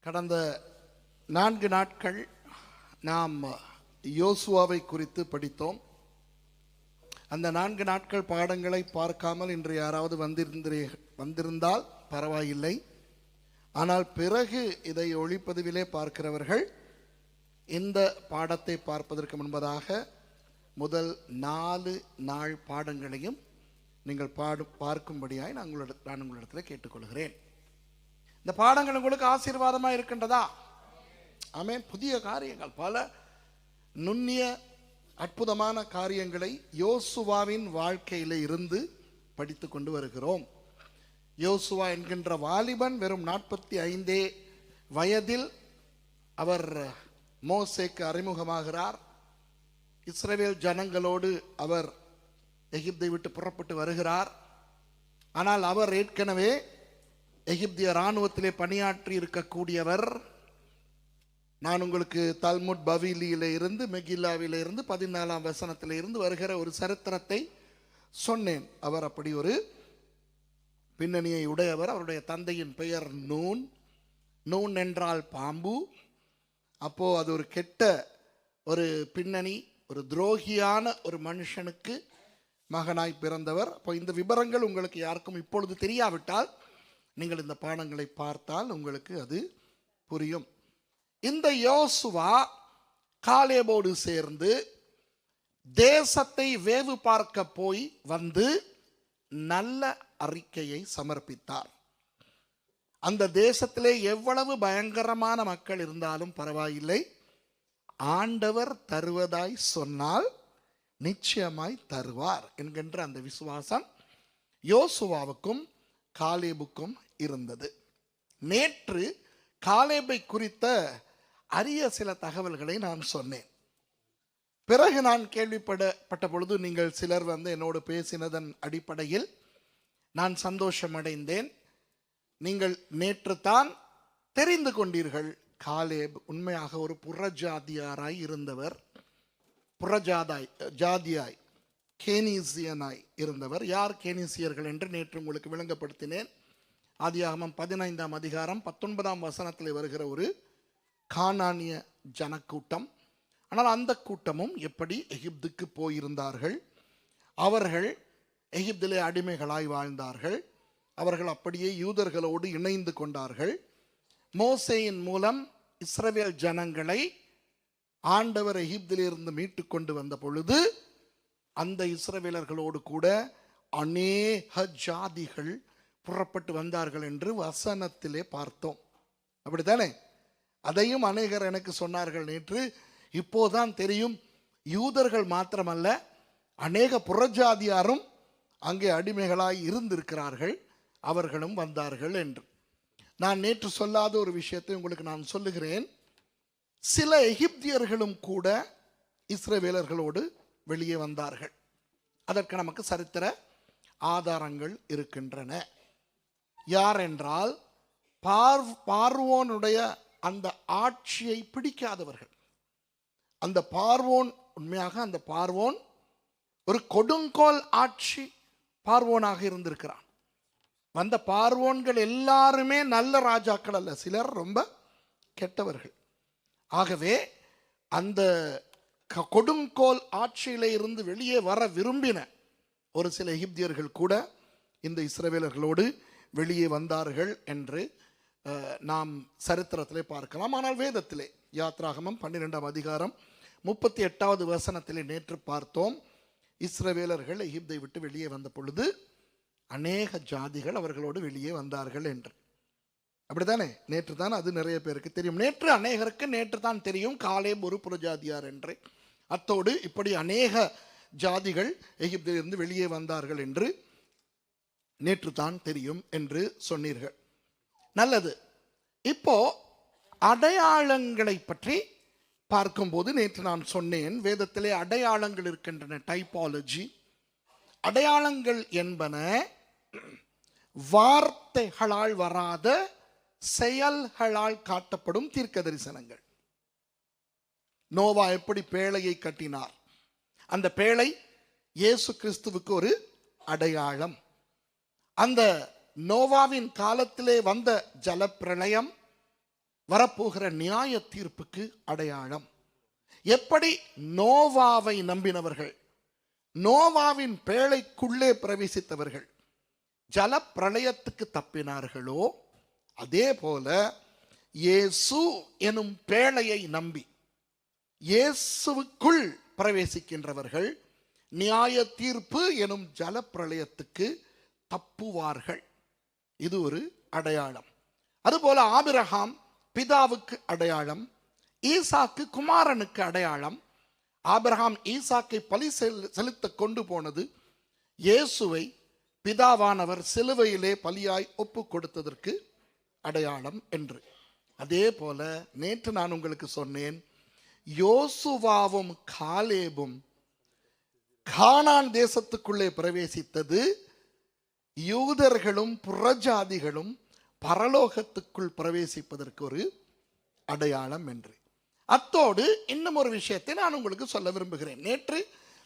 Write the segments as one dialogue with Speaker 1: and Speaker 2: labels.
Speaker 1: கடந்த 4 நாட்கள் நாம் யோசுவாவை குறித்து படித்தோம். அந்த 4 நாட்கள் பாடங்களை பார்க்காமல் இன்று யாராவது வந்திருந்தால் பரவாயில்லை. ஆனால் பிறகு இதை ஒளிப்பதிவிலே பார்க்கிறவர்கள் இந்த பாடத்தை பார்ப்பதற்கு முன்பதாக முதல் 4 நாள் பாடங்களையும் நீங்கள் பார்க்கும்படியாய் நான் உங்களிடத்தில் கேட்டுக்கொள்கிறேன். இந்த பாடங்கள் உங்களுக்கு ஆசீர்வாதமாக இருக்கின்றதா? ஆமென். புதிய காரியங்கள், பல நுண்ணிய அற்புதமான காரியங்களை யோசுவாவின் வாழ்க்கையில இருந்து படித்து கொண்டு வருகிறோம். யோசுவா என்கின்ற வாலிபன் வெறும் 45 வயதில் அவர் மோசேக்கு அறிமுகமாகிறார். இஸ்ரவேல் ஜனங்களோடு அவர் எகிப்தை விட்டு புறப்பட்டு வருகிறார். ஆனால் அவர் ஏற்கனவே எகிப்திய இராணுவத்திலே பணியாற்றி இருக்கக்கூடியவர். நான் உங்களுக்கு தல்முட் பவிலியில இருந்து மெகில்லாவில இருந்து 14ஆம் வசனத்தில இருந்து வருகிற ஒரு சரித்திரத்தை சொன்னேன். அவர் அப்படி ஒரு பின்னணியை உடையவர். அவருடைய தந்தையின் பெயர் நூன். நூன் என்றால் பாம்பு. அப்போ அது ஒரு கெட்ட ஒரு பின்னணி, ஒரு துரோகியான ஒரு மனுஷனுக்கு மகனாய் பிறந்தவர். அப்போ இந்த விவரங்கள் உங்களுக்கு யாருக்கும் இப்பொழுது தெரியாவிட்டால் நீங்கள் இந்த பாடங்களை பார்த்தால் உங்களுக்கு அது புரியும். இந்த யோசுவா காலேபோடு சேர்ந்து தேசத்தை வேவு பார்க்க போய் வந்து நல்ல அறிக்கையை சமர்ப்பித்தார். அந்த தேசத்திலே எவ்வளவு பயங்கரமான மக்கள் இருந்தாலும் பரவாயில்லை, ஆண்டவர் தருவதாய் சொன்னால் நிச்சயமாய் தருவார் என்கின்ற அந்த விசுவாசம் யோசுவாவுக்கும் காலேபுக்கும் இருந்தது. நேற்று காலேபை குறித்த அரிய சில தகவல்களை நான் சொன்னேன். பிறகு நான் கேள்விப்பட்ட பொழுது நீங்கள் சிலர் என்னோடு பேசினதன் அடிப்படையில் நான் சந்தோஷம் அடைந்தேன். நீங்கள் நேற்று தான் தெரிந்து கொண்டீர்கள் காலேப் உண்மையாக ஒரு புறஜாதியாராய் இருந்தவர், ஜாதியாய் கேனீசியனாய் இருந்தவர். யார் கேனீசியர்கள் என்று நேற்று உங்களுக்கு விளங்கப்படுத்தினேன். ஆதியாகமம் 15ஆம் அதிகாரம் 19ஆம் வசனத்தில் வருகிற ஒரு கானானிய ஜனக்கூட்டம். ஆனால் அந்த கூட்டமும் எப்படி எகிப்துக்கு போயிருந்தார்கள். அவர்கள் எகிப்திலே அடிமைகளாய் வாழ்ந்தார்கள். அவர்கள் அப்படியே யூதர்களோடு இணைந்து கொண்டார்கள். மோசேயின் மூலம் இஸ்ரவேல் ஜனங்களை ஆண்டவர் எகிப்திலிருந்து மீட்டு கொண்டு வந்த பொழுது அந்த இஸ்ரவேலர்களோடு கூட அநேக ஜாதிகள் புறப்பட்டு வந்தார்கள் என்று வசனத்திலே பார்த்தோம். அப்படித்தானே? அதையும் அநேகர் எனக்கு சொன்னார்கள் நேற்று. இப்போதான் தெரியும், யூதர்கள் மாத்திரமல்ல, அநேக புறஜாதியாரும் அங்கே அடிமைகளாய் இருந்திருக்கிறார்கள், அவர்களும் வந்தார்கள் என்று. நான் நேற்று சொல்லாத ஒரு விஷயத்தை உங்களுக்கு நான் சொல்லுகிறேன். சில எகிப்தியர்களும் கூட இஸ்ரவேலர்களோடு வெளியே வந்தார்கள். அதற்கு நமக்கு சரித்திர ஆதாரங்கள் இருக்கின்றன. யார் என்றால் பார்வோனுடைய அந்த ஆட்சியை பிடிக்காதவர்கள். அந்த பார்வோன், உண்மையாக அந்த பார்வோன் ஒரு கொடுங்கோல் ஆட்சி பார்வோனாக இருந்திருக்கிறான். வந்த பார்வோன்கள் எல்லாருமே நல்ல ராஜாக்கள் அல்ல, சிலர் ரொம்ப கெட்டவர்கள். ஆகவே அந்த கொடுங்கோல் ஆட்சியில இருந்து வெளியே வர விரும்பின ஒரு சில எகிப்தியர்கள் கூட இந்த இஸ்ரவேலர்களோடு வெளியே வந்தார்கள் என்று நாம் சரித்திரத்திலே பார்க்கலாம். ஆனால் வேதத்திலே யாத்ராகமம் 12ஆம் அதிகாரம் 38வது வசனத்திலே நேற்று பார்த்தோம், இஸ்ரவேலர்கள் எகிப்தை விட்டு வெளியே வந்த பொழுது அநேக ஜாதிகள் அவர்களோடு வெளியே வந்தார்கள் என்று. அப்படித்தானே? நேற்று தான் அது நிறைய பேருக்கு தெரியும். நேற்று அநேகருக்கு நேற்று தான் தெரியும் காலேப் ஒரு புறஜாதியார் என்று. அத்தோடு இப்படி அநேக ஜாதிகள் எகிப்திலிருந்து வெளியே வந்தார்கள் என்று நேற்று தான் தெரியும் என்று சொன்னீர்கள். நல்லது. இப்போ அடையாளங்களை பற்றி பார்க்கும்போது நேற்று நான் சொன்னேன், வேதத்திலே அடையாளங்கள் இருக்கின்றன, டைப்பாலஜி. அடையாளங்கள் என்பன வார்த்தைகளால் வராத செயல்களால் காட்டப்படும் தீர்க்க தரிசனங்கள். நோவா எப்படி பேழையை கட்டினார், அந்த பேழை இயேசு கிறிஸ்துவுக்கு ஒரு அடையாளம். அந்த நோவாவின் காலத்திலே வந்த ஜலப்பிரளயம் வரப்போகிற நியாய தீர்ப்புக்கு அடையாளம். எப்படி நோவாவை நம்பினவர்கள், நோவாவின் பேழைக்குள்ளே பிரவேசித்தவர்கள் ஜல பிரளயத்துக்கு தப்பினார்களோ, அதே போல இயேசு எனும் பேழையை நம்பி இயேசுவுக்குள் பிரவேசிக்கின்றவர்கள் நியாய தீர்ப்பு எனும் ஜல பிரளயத்துக்கு தப்புவார்கள். இது ஒரு அடையாளம். அதுபோல ஆபிரகாம் பிதாவுக்கு அடையாளம், ஈசாக்கு குமாரனுக்கு அடையாளம். ஆபிரகாம் ஈசாக்கை பலி செலுத்த கொண்டு போனது இயேசுவை பிதாவானவர் சிலுவையிலே பலியாய் ஒப்பு கொடுத்ததற்கு அடையாளம் என்று. அதே போல நேற்று நான் உங்களுக்கு சொன்னேன், யோசுவாவும் காலேபும் கானான் தேசத்துக்குள்ளே பிரவேசித்தது யூதர்களும் புறஜாதிகளும் பரலோகத்துக்குள் பிரவேசிப்பதற்கு ஒரு அடையாளம் என்று. அத்தோடு இன்னும் ஒரு விஷயத்தை நான் உங்களுக்கு சொல்ல விரும்புகிறேன். நேற்று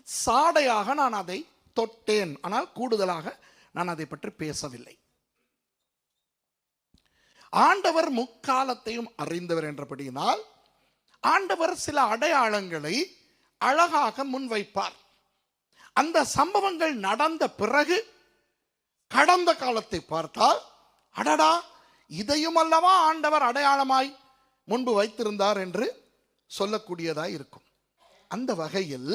Speaker 1: சாடையாக நான் அதை தொட்டேன், ஆனால் கூடுதலாக நான் அதை பற்றி பேசவில்லை. ஆண்டவர் முக்காலத்தையும் அறிந்தவர் என்றபடியினால் ஆண்டவர் சில அடையாளங்களை அழகாக முன்வைப்பார். அந்த சம்பவங்கள் நடந்த பிறகு கடந்த காலத்தை பார்த்தால், அடடா, இதையும் அல்லவா ஆண்டவர் அடையாளமாய் முன்பு வைத்திருந்தார் என்று சொல்லக்கூடியதாய் இருக்கும். அந்த வகையில்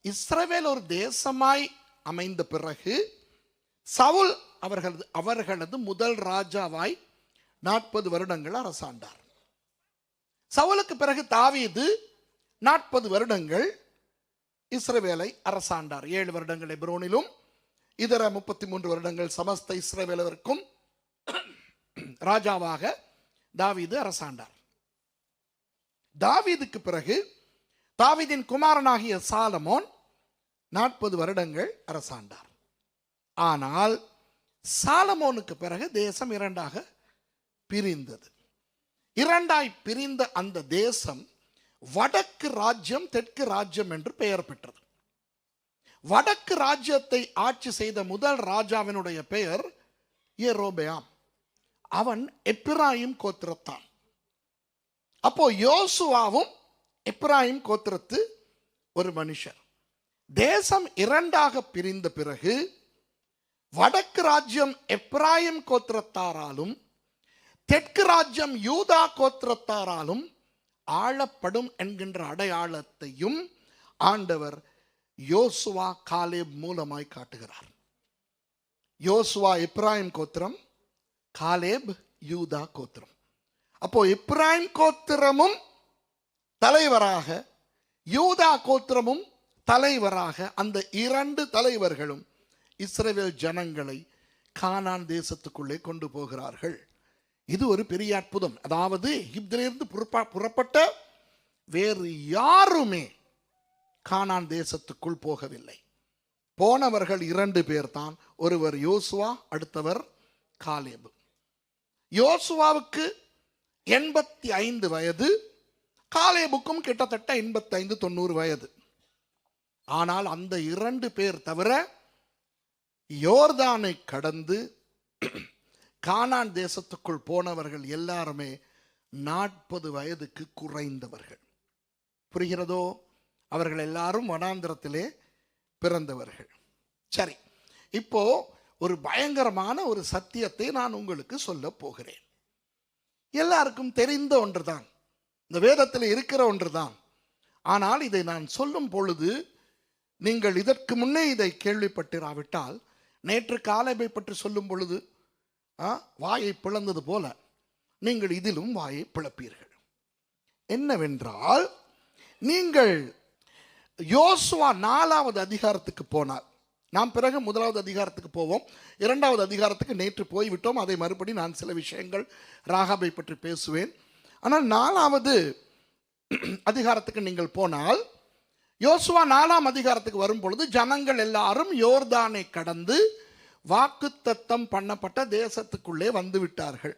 Speaker 1: இஸ்ரவேல் ஒரு தேசமாய் அமைந்த பிறகு சவுல் அவர்களது முதல் ராஜாவாய் 40 வருடங்கள் அரசாண்டார். சவுலுக்கு பிறகு தாவீது 40 வருடங்கள் இஸ்ரவேலை அரசாண்டார். 7 வருடங்கள் எப்ரோனிலும் இதர 33 வருடங்கள் சமஸ்த இஸ்ரவேலருக்கும் ராஜாவாக தாவீது அரசாண்டார். தாவீதுக்கு பிறகு தாவீதின் குமாரனாகிய சாலமோன் 40 வருடங்கள் அரசாண்டார். ஆனால் சாலமோனுக்கு பிறகு தேசம் இரண்டாக பிரிந்தது. இரண்டாய் பிரிந்த அந்த தேசம் வடக்கு ராஜ்யம், தெற்கு ராஜ்யம் என்று பெயர் பெற்றது. வடக்கு ராஜ்யத்தை ஆட்சி செய்த முதல் ராஜாவினுடைய பெயர் யெரொபெயாம். அவன் எப்பிராயிம் கோத்திரத்தான். அப்போ யோசுவாவும் எப்பிராயிம் கோத்திரத்து ஒரு மனுஷர். தேசம் இரண்டாக பிரிந்த பிறகு வடக்கு ராஜ்யம் எப்பிராயிம் கோத்திரத்தாராலும் தெற்கு ராஜ்யம் யூதா கோத்திரத்தாராலும் ஆளப்படும் என்கின்ற அடையாளத்தையும் ஆண்டவர் யோசுவா காலேப் மூலமாய் காட்டுகிறார். யோசுவா எப்பிராயிம் கோத்திரம், காலேப் யூதா கோத்திரம். அப்போ எப்பிராயிம் கோத்திரமும் தலைவராக, யூதா கோத்திரமும் தலைவராக, அந்த இரண்டு தலைவர்களும் இஸ்ரவேல் ஜனங்களை கானான் தேசத்துக்குள்ளே கொண்டு போகிறார்கள். இது ஒரு பெரிய அற்புதம். அதாவது எகிப்திலிருந்து புறப்பட்ட வேறு யாருமே கானான் தேசத்துக்குள் போகவில்லை. போனவர்கள் 2 பேர் தான். ஒருவர் யோசுவா, அடுத்தவர் காலேபு. யோசுவாவுக்கு 85 வயது, காலேபுக்கும் கிட்டத்தட்ட 85-90 வயது. ஆனால் அந்த 2 பேர் தவிர யோர்தானை கடந்து கானான் தேசத்துக்குள் போனவர்கள் எல்லாருமே 40 வயதுக்கு குறைந்தவர்கள். புரிகிறதோ? அவர்கள் எல்லாரும் வனாந்திரத்திலே பிறந்தவர்கள். சரி, இப்போ ஒரு பயங்கரமான ஒரு சத்தியத்தை நான் உங்களுக்கு சொல்ல போகிறேன். எல்லாருக்கும் தெரிந்த ஒன்றுதான், இந்த வேதத்தில் இருக்கிற ஒன்றுதான். ஆனால் இதை நான் சொல்லும் பொழுது நீங்கள் இதற்கு முன்னே இதை கேள்விப்பட்டிராவிட்டால், நேற்று காலேபை பற்றி சொல்லும் பொழுது வாயை பிளந்தது போல நீங்கள் இதிலும் வாயை பிளப்பீர்கள். என்னவென்றால், நீங்கள் யோசுவா 4வது அதிகாரத்துக்கு போனால், நாம் பிறகு 1வது அதிகாரத்துக்கு போவோம். 2வது அதிகாரத்துக்கு நேற்று போய்விட்டோம். அதை மறுபடி நான் சில விஷயங்கள் ராகாபை பற்றி பேசுவேன். ஆனால் 4வது அதிகாரத்துக்கு நீங்கள் போனால், யோசுவா 4ஆம் அதிகாரத்துக்கு வரும் பொழுது ஜனங்கள் எல்லாரும் யோர்தானை கடந்து வாக்குத்தத்தம் பண்ணப்பட்ட தேசத்துக்குள்ளே வந்து விட்டார்கள்.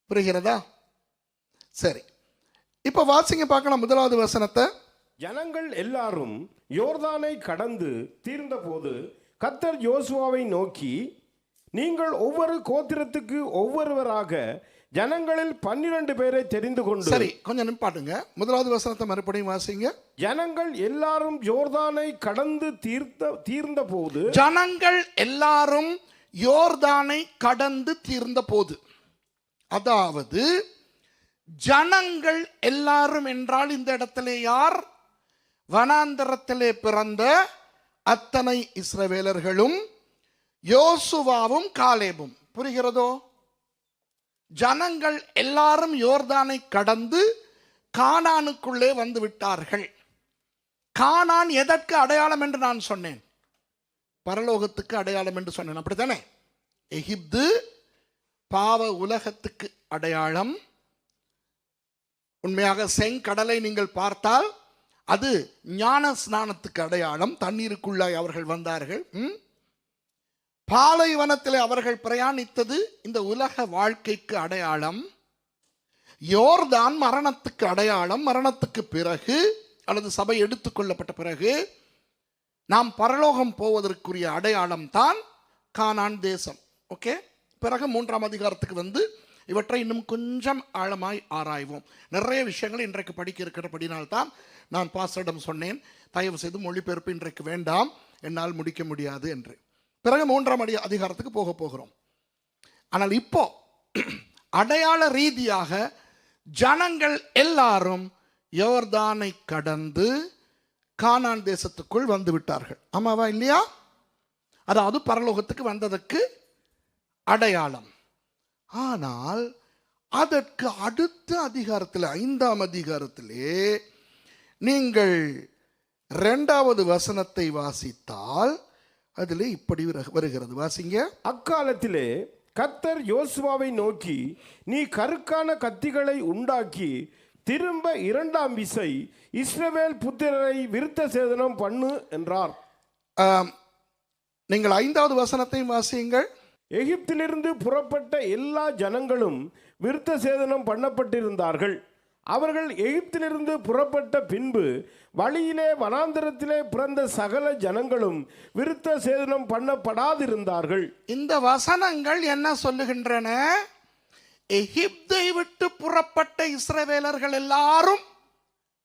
Speaker 1: புரிகிறதா? சரி, இப்ப வாசிங்க பார்க்கலாம் 1வது வசனத்தை.
Speaker 2: ஜனங்கள் எல்லாரும் யோர்தானை கடந்து தீர்ந்த போது கர்த்தர் யோசுவாவை நோக்கி, நீங்கள் ஒவ்வொரு கோத்திரத்துக்கு ஒவ்வொருவராக ஜனங்களில் 12 பேரை தெரிந்து கொண்டு.
Speaker 1: சரி, கொஞ்சம் நிப்பாட்டுங்க. முதலாவது வசனத்தை மறுபடியும் வாசிங்க.
Speaker 2: ஜனங்கள் எல்லாரும் யோர்தானை கடந்து தீர்ந்த போது.
Speaker 1: ஜனங்கள் எல்லாரும் யோர்தானை கடந்து தீர்ந்த போது. அதாவது ஜனங்கள் எல்லாரும் என்றால் இந்த இடத்திலே யார்? வனாந்தரத்திலே பிறந்த அத்தனை இஸ்ரவேலர்களும் யோசுவாவும் காலேபும். புரிகிறதோ? ஜனங்கள் எல்லாரும் யோர்தானை கடந்து கானானுக்குள்ளே வந்து விட்டார்கள். கானான் எதற்கு அடையாளம் என்று நான் சொன்னேன்? பரலோகத்துக்கு அடையாளம் என்று சொன்னேன், அப்படித்தானே? எகிப்து பாவ உலகத்துக்கு அடையாளம். உண்மையாக செங்கடலை நீங்கள் பார்த்தால் அது ஞான ஸ்நானத்துக்கு அடையாளம். தண்ணீருக்குள்ளாய் அவர்கள் வந்தார்கள். பாலைவனத்தில் அவர்கள் பிரயாணித்தது இந்த உலக வாழ்க்கைக்கு அடையாளம். யோர்தான் மரணத்துக்கு அடையாளம். மரணத்துக்கு பிறகு அல்லது சபை எடுத்துக்கொள்ளப்பட்ட பிறகு நாம் பரலோகம் போவதற்குரிய அடையாளம் தான் கானான் தேசம். ஓகே, பிறகு 3ஆம் அதிகாரத்துக்கு வந்து இவற்றை இன்னும் கொஞ்சம் ஆழமாய் ஆராய்வோம். நிறைய விஷயங்கள் இன்றைக்கு படிக்க இருக்கிறபடினால்தான் நான் பாஸ்டரிடம் சொன்னேன், தயவு செய்து மொழிபெயர்ப்பு இன்றைக்கு வேண்டாம், என்னால் முடிக்க முடியாது என்று. பிறகு 3ஆம் அதிகாரத்துக்கு போக போகிறோம். ஆனால் இப்போ அடையாள ரீதியாக ஜனங்கள் எல்லாரும் யோர்தானை கடந்து கானான் தேசத்துக்குள் வந்து விட்டார்கள். ஆமாவா இல்லையா? அதாவது பரலோகத்துக்கு வந்ததற்கு அடையாளம். ஆனால் அதற்கு அடுத்த அதிகாரத்தில் 5ஆம் அதிகாரத்திலே நீங்கள் 2வது வசனத்தை வாசித்தால் அதிலே இப்படி வருகிறது, வாசிங்க.
Speaker 2: அக்காலத்திலே கர்த்தர் யோசுவாவை நோக்கி, நீ கருக்கான கத்திகளை உண்டாக்கி திரும்ப 2ஆம் விசை இஸ்ரவேல் புத்திரரை விருத்த சேதனம் பண்ணு என்றார்.
Speaker 1: நீங்கள் 5வது வசனத்தையும் வாசியுங்கள்.
Speaker 2: எகிப்திலிருந்து புறப்பட்ட எல்லா ஜனங்களும் விருத்த சேதனம் பண்ணப்பட்டிருந்தார்கள். அவர்கள் எகிப்திலிருந்து புறப்பட்ட பின்பு வழியிலே வனாந்தரத்திலே பிறந்த சகல ஜனங்களும் விருத்த சேதனம் பண்ணப்படாதிருந்தார்கள்.
Speaker 1: இந்த வசனங்கள் என்ன சொல்லுகின்றன? எகிப்தை விட்டு புறப்பட்ட இஸ்ரவேலர்கள் எல்லாரும்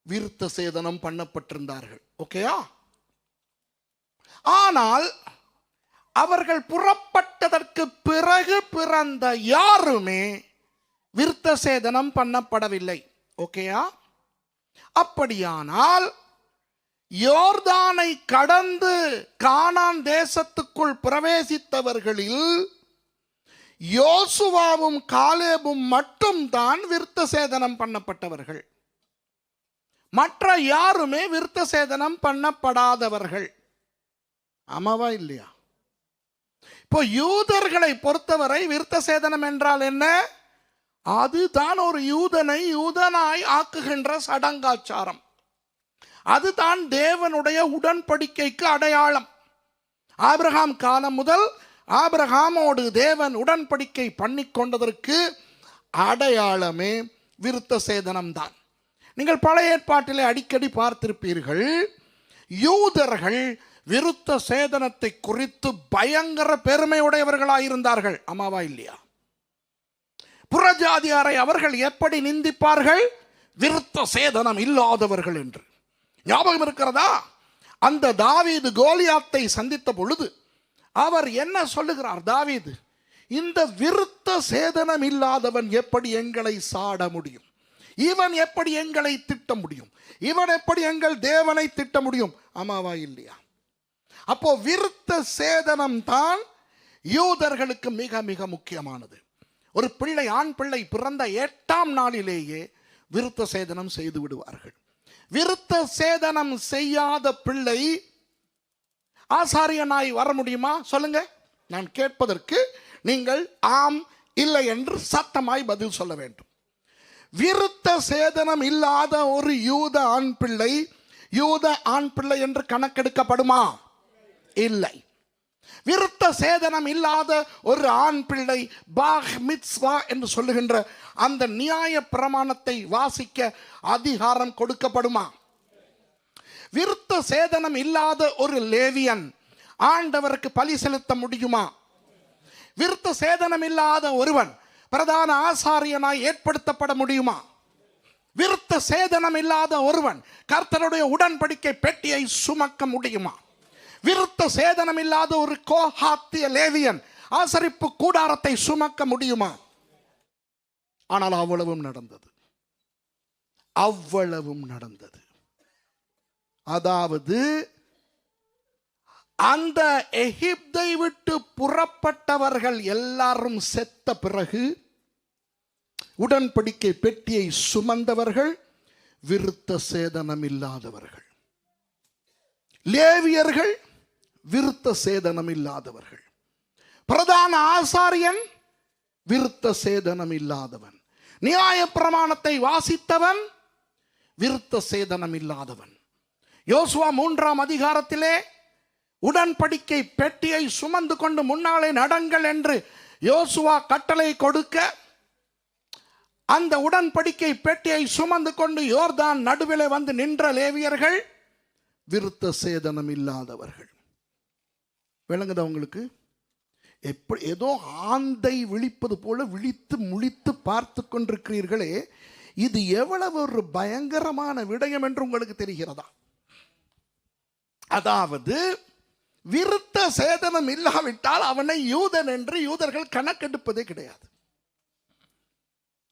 Speaker 1: விருத்த சேதனம் பண்ணப்பட்டிருந்தார்கள். ஓகேயா? ஆனால் அவர்கள் புறப்பட்டதற்கு பிறகு பிறந்த யாருமே விருத்த சேதனம் பண்ணப்படவில்லை. ஓகேயா? அப்படியானால் யோர்தானை கடந்து கானான் தேசத்துக்குள் பிரவேசித்தவர்களில் யோசுவாவும் காலேபும் மட்டும்தான் விருத்த சேதனம் பண்ணப்பட்டவர்கள். மற்ற யாருமே விருத்த சேதனம் பண்ணப்படாதவர்கள். ஆமாவா இல்லையா? இப்போ யூதர்களை பொறுத்தவரை விருத்த சேதனம் என்றால் என்ன? அதுதான் ஒரு யூதனை யூதனாய் ஆக்குகின்ற சடங்காச்சாரம். அதுதான் தேவனுடைய உடன்படிக்கைக்கு அடையாளம். ஆபிரகாம் காலம் முதல் ஆபிரகாமோடு தேவன் உடன்படிக்கை பண்ணி கொண்டதற்கு அடையாளமே விருத்த சேதனம் தான். நீங்கள் பழைய ஏற்பாட்டிலே அடிக்கடி பார்த்திருப்பீர்கள், யூதர்கள் விருத்த சேதனத்தை குறித்து பயங்கர பெருமையுடையவர்களாயிருந்தார்கள். ஆமாவா இல்லையா? புறஜாதியாரை அவர்கள் எப்படி நிந்திப்பார்கள்? விருத்த சேதனம் இல்லாதவர்கள் என்று. ஞாபகம் இருக்கிறதா? அந்த தாவீது கோலியாத்தை சந்தித்த பொழுது அவர் என்ன சொல்லுகிறார்? தாவீது, இந்த விருத்த சேதனம் இல்லாதவன் எப்படி எங்களை சாட முடியும்? இவன் எப்படி எங்களை திட்ட முடியும்? இவன் எப்படி எங்கள் தேவனை திட்ட முடியும்? ஆமாவா இல்லையா? அப்போ விருத்த சேதனம் தான் யூதர்களுக்கு மிக மிக முக்கியமானது. ஒரு பிள்ளை, ஆண் பிள்ளை பிறந்த 8ஆம் நாளிலேயே விருத்த சேதனம் செய்து விடுவார்கள். விருத்த சேதனம் செய்யாத பிள்ளை ஆசாரியனாய் வர முடியுமா? சொல்லுங்க. நான் கேட்பதற்கு நீங்கள் ஆம் இல்லை என்று சத்தமாய் பதில் சொல்ல வேண்டும். விருத்த சேதனம் இல்லாத ஒரு யூத ஆண் பிள்ளை யூத ஆண் பிள்ளை என்று கணக்கெடுக்கப்படுமா? இல்லை. விருத்த சேதனம் இல்லாத ஒரு ஆண் பிள்ளை பாஹ் மித்ஸ்வா என்று சொல்லுகின்ற அந்த நியாய பிரமாணத்தை வாசிக்க அதிகாரம் கொடுக்கப்படுமா? விருத்த சேதனம் இல்லாத ஒரு லேவியன் ஆண்டவருக்கு பலி செலுத்த முடியுமா? விருத்த சேதனம் இல்லாத ஒருவன் பிரதான ஆசாரியனாய் ஏற்படுத்தப்பட முடியுமா? விருத்த சேதனம் இல்லாத ஒருவன் கர்த்தருடைய உடன்படிக்கை பெட்டியை சுமக்க முடியுமா? விருத்த சேதனம் இல்லாத ஒரு கோஹாத்திய லேவியன் ஆசரிப்பு கூடாரத்தை சுமக்க முடியுமா? ஆனால் அவ்வளவும் நடந்தது. அவ்வளவும் நடந்தது. அதாவது அந்த எகிப்தை விட்டு புறப்பட்டவர்கள் எல்லாரும் செத்த பிறகு உடன்படிக்கை பெட்டியை சுமந்தவர்கள் விருத்த சேதனம் இல்லாதவர்கள். லேவியர்கள் விருத்த சேதனம் இல்லாதவர்கள். பிரதான ஆசாரியன் விருத்த சேதனம் இல்லாதவன். நியாய பிரமாணத்தை வாசித்தவன் விருத்த சேதனம் இல்லாதவன். யோசுவா 3ஆம் அதிகாரத்திலே உடன்படிக்கை பெட்டியை சுமந்து கொண்டு முன்னாலே நடங்கள் என்று யோசுவா கட்டளை கொடுக்க, அந்த உடன்படிக்கை பெட்டியை சுமந்து கொண்டு யோர்தான் நடுவிலே வந்து நின்ற லேவியர்கள் விருத்த சேதனம் இல்லாதவர்கள். விளங்குதா உங்களுக்கு? எப்படி ஏதோ ஆந்தை விழிப்பது போல விழித்து முழித்து பார்த்து கொண்டிருக்கிறீர்களே, இது எவ்வளவு ஒரு பயங்கரமான விடயம் என்று உங்களுக்கு தெரிகிறதா? அதாவது விருத்த சேதனம் இல்லாவிட்டால் அவனை யூதன் என்று யூதர்கள் கணக்கெடுப்பதே கிடையாது.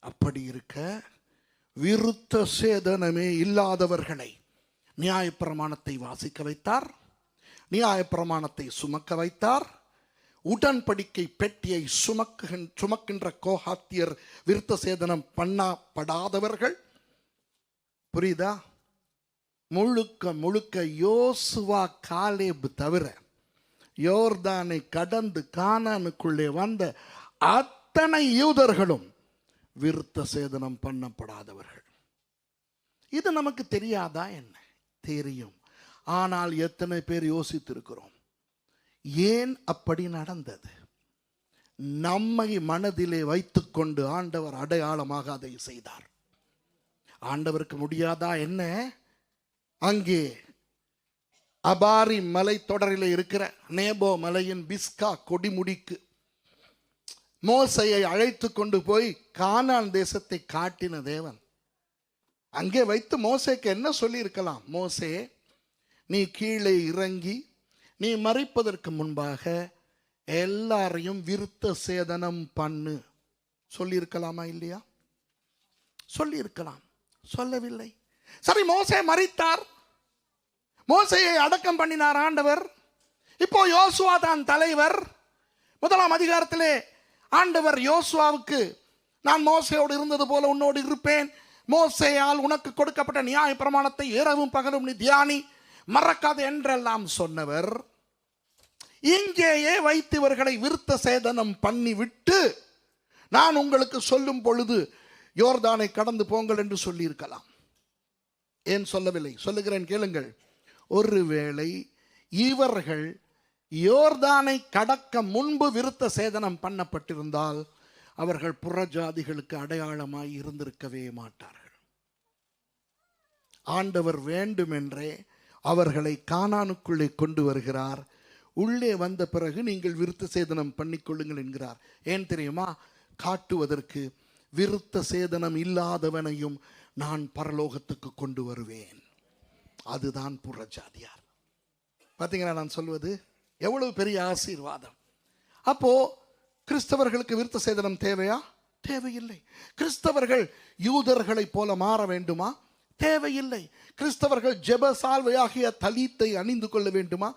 Speaker 1: அப்படி இருக்க விருத்த சேதனமே இல்லாதவர்களை நியாயப்பிரமாணத்தை வாசிக்க வைத்தார், நியாயப்பிரமாணத்தை சுமக்க வைத்தார். உடன்படிக்கை பெட்டியை சுமக்கின்ற கோஹாத்தியர் விருத்த சேதனம் பண்ணப்படாதவர்கள். புரியுதா? முழுக்க முழுக்க யோசுவா காலேப் தவிர யோர்தானை கடந்து கானானுக்குள்ளே வந்த அத்தனை யூதர்களும் விருத்த சேதனம் பண்ணப்படாதவர்கள். இது நமக்கு தெரியாதா என்ன? தெரியும். ஆனால் எத்தனை பேர் யோசித்திருக்கிறோம் ஏன் அப்படி நடந்தது? நம்மை மனதிலே வைத்துக்கொண்டு ஆண்டவர் அடையாளமாக அதை செய்தார். ஆண்டவருக்கு முடியாதா என்ன? அங்கே அபாரி மலை தொடரில் இருக்கிற நேபோ மலையின் பிஸ்கா கொடிமுடிக்கு மோசையை அழைத்து கொண்டு போய் கானான் தேசத்தை காட்டின தேவன் அங்கே வைத்து மோசேக்கு என்ன சொல்லி இருக்கலாம்? மோசே, நீ கீழே இறங்கி நீ மறிப்பதற்கு முன்பாக எல்லாரையும் விருத்த சேதனம் பண்ணு சொல்லியிருக்கலாமா? இல்லையா? சொல்லியிருக்கலாம். சொல்லவில்லை. சரி, மோசே மரித்தார், மோசையை அடக்கம் பண்ணினார் ஆண்டவர். இப்போ யோசுவா தான் தலைவர். 1ஆம் அதிகாரத்திலே ஆண்டவர் யோசுவாவுக்கு, நான் மோசையோடு இருந்தது போல உன்னோடு இருப்பேன், மோசேயால் உனக்கு கொடுக்கப்பட்ட நியாய பிரமாணத்தை இரவும் பகலும் நீ தியானி, மறக்காது என்றெல்லாம் சொன்னவர், இங்கேயே வைத்து இவர்களை விருத்த சேதனம் பண்ணிவிட்டு நான் உங்களுக்கு சொல்லும் பொழுது யோர்தானை கடந்து போங்கள் என்று சொல்லியிருக்கலாம். ஏன் சொல்லவில்லை? சொல்லுகிறேன், கேளுங்கள். ஒருவேளை இவர்கள் யோர்தானை கடக்க முன்பு விருத்த சேதனம் பண்ணப்பட்டிருந்தால் அவர்கள் புறஜாதிகளுக்கு அடையாளமாய் இருந்திருக்கவே மாட்டார்கள். ஆண்டவர் வேண்டுமென்றே அவர்களை கானானுக்குள்ளே கொண்டு வருகிறார். உள்ளே வந்த பிறகு நீங்கள் விருத்த சேதனம் பண்ணிக்கொள்ளுங்கள் என்கிறார். ஏன் தெரியுமா? காட்டுவதற்கு விருத்த சேதனம் இல்லாதவனையும் நான் பரலோகத்துக்கு கொண்டு வருவேன். அதுதான் புறஜாதியார். பார்த்தீங்களா நான் சொல்வது? எவ்வளவு பெரிய ஆசீர்வாதம். அப்போ கிறிஸ்தவர்களுக்கு விருத்த சேதனம் தேவையா? தேவையில்லை. கிறிஸ்தவர்கள் யூதர்களை போல மாற வேண்டுமா? தேவையில்லை. கிறிஸ்தவர்கள் ஜெப சால்வையாகிய தலீத்தை அணிந்து கொள்ள வேண்டுமா?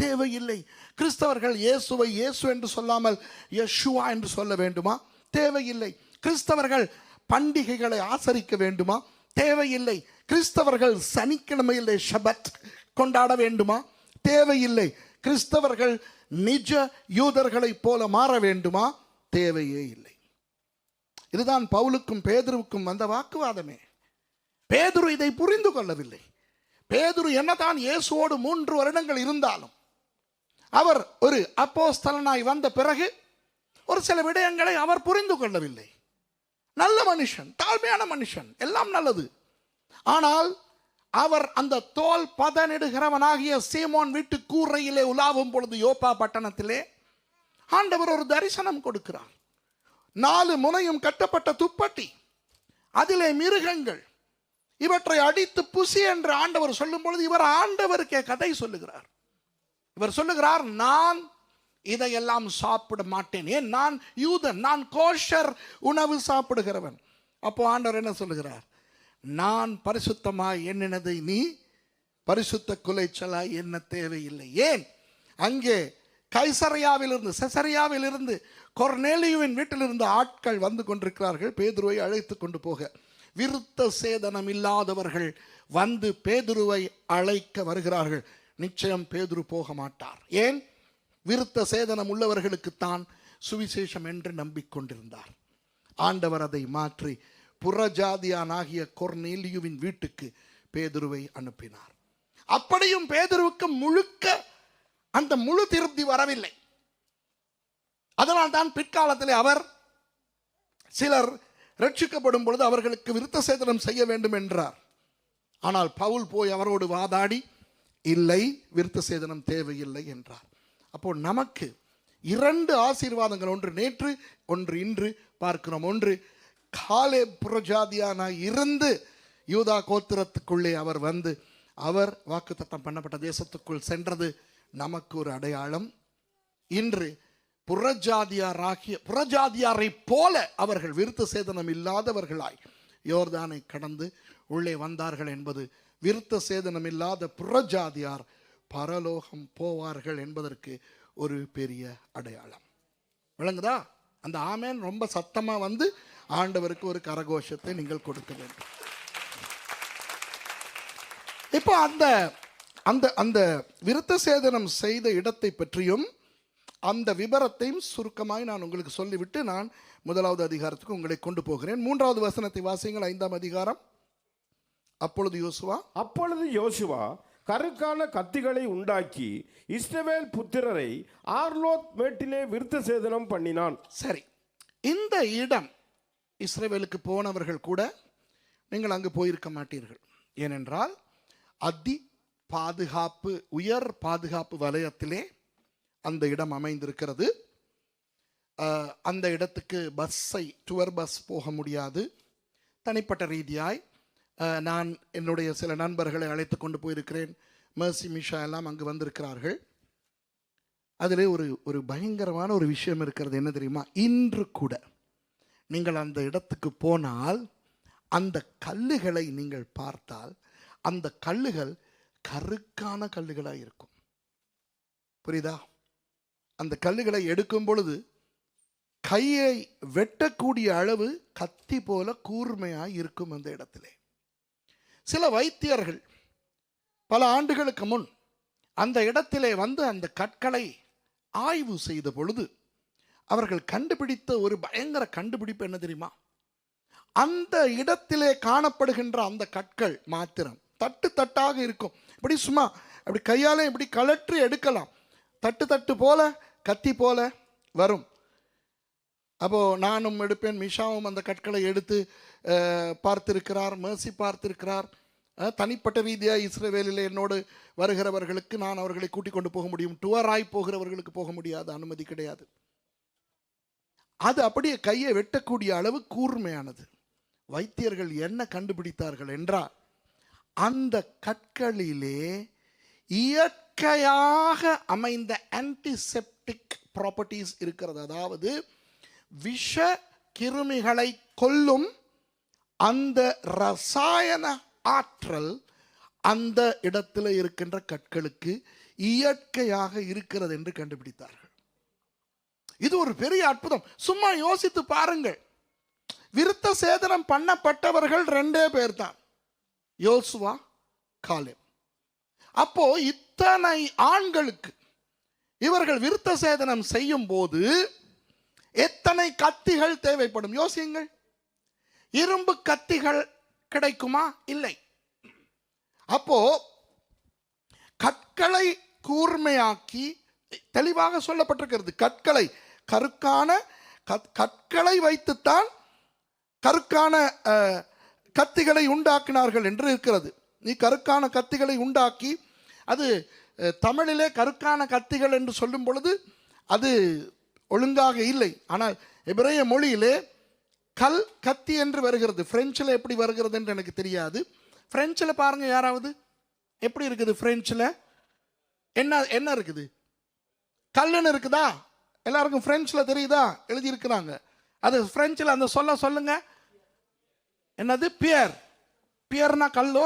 Speaker 1: தேவையில்லை. கிறிஸ்தவர்கள் இயேசுவை இயேசு என்று சொல்லாமல் யெஷுவா என்று சொல்ல வேண்டுமா? தேவையில்லை. கிறிஸ்தவர்கள் பண்டிகைகளை ஆசரிக்க வேண்டுமா? தேவையில்லை. கிறிஸ்தவர்கள் சனிக்கிழமையிலே ஷபத் கொண்டாட வேண்டுமா? தேவையில்லை. கிறிஸ்தவர்கள் நிஜ யூதர்களை போல மாற வேண்டுமா? தேவையே இல்லை. இதுதான் பவுலுக்கும் பேதுருவுக்கும் வந்த வாக்குவாதமே. பேதுரு இதை புரிந்து கொள்ளவில்லை. பேதுரு என்னதான் இயேசுவோடு 3 வருடங்கள் இருந்தாலும் அவர் ஒரு அப்போஸ்தலனாய் வந்த பிறகு ஒரு சில விடயங்களை அவர் புரிந்து கொள்ளவில்லை. நல்ல மனுஷன், தாழ்மையான மனுஷன், எல்லாம் நல்லது. ஆனால் அவர் அந்த தோல் பதனிடுகிறவனாகிய சீமோன் வீட்டு கூரையிலே உலாவும் பொழுது யோப்பா பட்டணத்திலே ஆண்டவர் ஒரு தரிசனம் கொடுக்கிறார். 4 முனையும் கட்டப்பட்ட துப்பட்டி, அதிலே மிருகங்கள், இவற்றை அடித்து புசி என்று ஆண்டவர் சொல்லும் பொழுது இவர் ஆண்டவருக்கே கதை சொல்லுகிறார். இவர் சொல்லுகிறார், நான் இதையெல்லாம் சாப்பிட மாட்டேன். ஏன்? நான் யூதன், நான் கோஷர் உணவு சாப்பிடுகிறவன். அப்போ ஆண்டவர் என்ன சொல்லுகிறார்? நான் பரிசுத்தமாய் எண்ணினதை நீ பரிசுத்த குலைச்சலாய் என்ன தேவையில்லை. ஏன்? அங்கே செசரியாவிலிருந்து கொர்நேலியுவின் வீட்டிலிருந்து ஆட்கள் வந்து கொண்டிருக்கிறார்கள். பேதுருவை அழைத்து கொண்டு போக விருத்த சேதனம் இல்லாதவர்கள் வந்து பேதுருவை அழைக்க வருகிறார்கள். நிச்சயம் பேதுரு போக மாட்டார். ஏன்? விருத்த சேதனம் உள்ளவர்களுக்குத்தான் சுவிசேஷம் என்று நம்பிக்கொண்டிருந்தார். ஆண்டவர் அதை மாற்றி புறஜாதியானாகிய கொர்நேலியுவின் வீட்டுக்கு பேதுருவை அனுப்பினார். அப்படியும் பேதுருவுக்கு அந்த முழு திருப்தி வரவில்லை. அதனால் தான் பிற்காலத்தில் அவர் சிலர் ரட்சிக்கப்படும் பொழுது அவர்களுக்கு விருத்த சேதனம் செய்ய வேண்டும் என்றார். ஆனால் பவுல் போய் அவரோடு வாதாடி, இல்லை, விருத்த சேதனம் தேவையில்லை என்றார். அப்போ நமக்கு 2 ஆசீர்வாதங்கள், ஒன்று நேற்று, ஒன்று இன்று பார்க்கிறோம். ஒன்று, காலேப் புறஜாதியான இருந்து யூதா கோத்திரத்துக்குள்ளே அவர் வந்து அவர் வாக்குத்தத்தம் பண்ணப்பட்ட தேசத்துக்குள் சென்றது நமக்கு ஒரு அடையாளம். இன்று புறஜாதியாரை போல அவர்கள் விருத்த சேதனம் இல்லாதவர்களாய் யோர்தானை கடந்து உள்ளே வந்தார்கள் என்பது, விருத்த சேதனம் இல்லாத புறஜாதியார் பரலோகம் போவார்கள் என்பதற்கு ஒரு பெரிய அடையாளம். விளங்குதா? அந்த ஆமேன் ரொம்ப சத்தமா வந்து ஆண்டவருக்கு ஒரு கரகோஷத்தை நீங்கள் கொடுக்க வேண்டும். இப்போ அந்த அந்த அந்த விருத்த சேதனம் செய்த இடத்தை பற்றியும் அந்த விபரத்தையும் சுருக்கமாய் நான் உங்களுக்கு சொல்லிவிட்டு நான் 1வது அதிகாரத்துக்கு உங்களை கொண்டு போகிறேன். 3வது வசனத்தை வாசியுங்கள். 5ஆம் அதிகாரம். அப்பொழுது யோசுவா
Speaker 2: கருக்கான கத்திகளை உண்டாக்கி இஸ்ரவேல் புத்திரரை ஆர்லோத் மேட்டிலே விருத்த சேதனம் பண்ணினான்.
Speaker 1: சரி, இந்த இடம் இஸ்ரவேலுக்கு போனவர்கள் கூட நீங்கள் அங்கு போயிருக்க மாட்டீர்கள். ஏனென்றால் உயர் பாதுகாப்பு வலயத்திலே அந்த இடம் அமைந்திருக்கிறது. அந்த இடத்துக்கு டூர் பஸ் போக முடியாது. தனிப்பட்ட ரீதியாய் நான் என்னுடைய சில நண்பர்களை அழைத்து கொண்டு போயிருக்கிறேன். மெர்சி, மிஷா எல்லாம் அங்கு வந்திருக்கிறார்கள். அதில் ஒரு பயங்கரமான ஒரு விஷயம் இருக்கிறது. என்ன தெரியுமா? இன்று கூட நீங்கள் அந்த இடத்துக்கு போனால் அந்த கல்லுகளை நீங்கள் பார்த்தால் அந்த கல்லுகள் கருக்கான கல்லுகளாக இருக்கும். புரியுதா? அந்த கல்லுகளை எடுக்கும் பொழுது கையை வெட்டக்கூடிய அளவு கத்தி போல கூர்மையாக இருக்கும். அந்த இடத்திலே சில வைத்தியர்கள் பல ஆண்டுகளுக்கு முன் அந்த இடத்திலே வந்து அந்த கற்களை ஆய்வு செய்த பொழுது அவர்கள் கண்டுபிடித்த ஒரு பயங்கர கண்டுபிடிப்பு என்ன தெரியுமா? அந்த இடத்திலே காணப்படுகின்ற அந்த கற்கள் மாத்திரம் தட்டு தட்டாக இருக்கும். இப்படி சும்மா அப்படி கையாலே இப்படி கலற்றி எடுக்கலாம். தட்டு போல கத்தி போல வரும். அப்போ நானும் எடுப்பேன், மிஷாவும் அந்த கற்களை எடுத்து பார்த்திருக்கிறார், மெர்சி பார்த்திருக்கிறார். தனிப்பட்ட ரீதியாக இஸ்ரவேலில் என்னோடு வருகிறவர்களுக்கு நான் அவர்களை கூட்டிக் கொண்டு போக முடியும். டூராய் போகிறவர்களுக்கு போக முடியாது, அனுமதி கிடையாது. அது அப்படியே கையை வெட்டக்கூடிய அளவு கூர்மையானது. வைத்தியர்கள் என்ன கண்டுபிடித்தார்கள் என்றால், அந்த கற்களிலே இயற்கையாக அமைந்த ஆன்டிசெப்டிக் ப்ராப்பர்ட்டிஸ் இருக்கிறது. அதாவது விஷ கிருமிகளை கொல்லும் அந்த ரசாயன ஆற்றல் அந்த இடத்துல இருக்கின்ற கற்களுக்கு இயற்கையாக இருக்கிறது என்று கண்டுபிடித்தார்கள். இது ஒரு பெரிய அற்புதம். சும்மா யோசித்து பாருங்கள். விருத்த சேதனம் பண்ணப்பட்டவர்கள் 2 பேர் தான், யோசுவா, காலேப். அப்போ இத்தனை ஆண்களுக்கு இவர்கள் விருத்த சேதனம் செய்யும் போது எத்தனை கத்திகள் தேவைப்படும் யோசியுங்கள். இரும்பு கத்திகள் கிடைக்குமா? இல்லை. அப்போ கற்களை கூர்மையாக்கி தெளிவாக சொல்லப்பட்டிருக்கிறது. கற்களை வைத்துத்தான் கருக்கான கத்திகளை உண்டாக்கினார்கள் என்று இருக்கிறது. நீ கருக்கான கத்திகளை உண்டாக்கி, அது தமிழிலே கருக்கான கத்திகள் என்று சொல்லும் பொழுது அது ஒழுங்காக இல்லை. ஆனால் எபிரேய மொழியிலே கல் கத்தி என்று வருகிறது. பிரெஞ்சில் எப்படி வருகிறது என்று எனக்கு தெரியாது. பிரெஞ்சில் பாருங்க, யாராவது எப்படி இருக்குது? பிரெஞ்சில் என்ன என்ன இருக்குது? கல்லுன்னு இருக்குதா? எல்லாருக்கும் பிரெஞ்சில் தெரியுதா? எழுதியிருக்கிறாங்க. அது பிரெஞ்சில் அந்த சொல்லுங்க. என்னது? பியர். பியர்னா கல்லோ?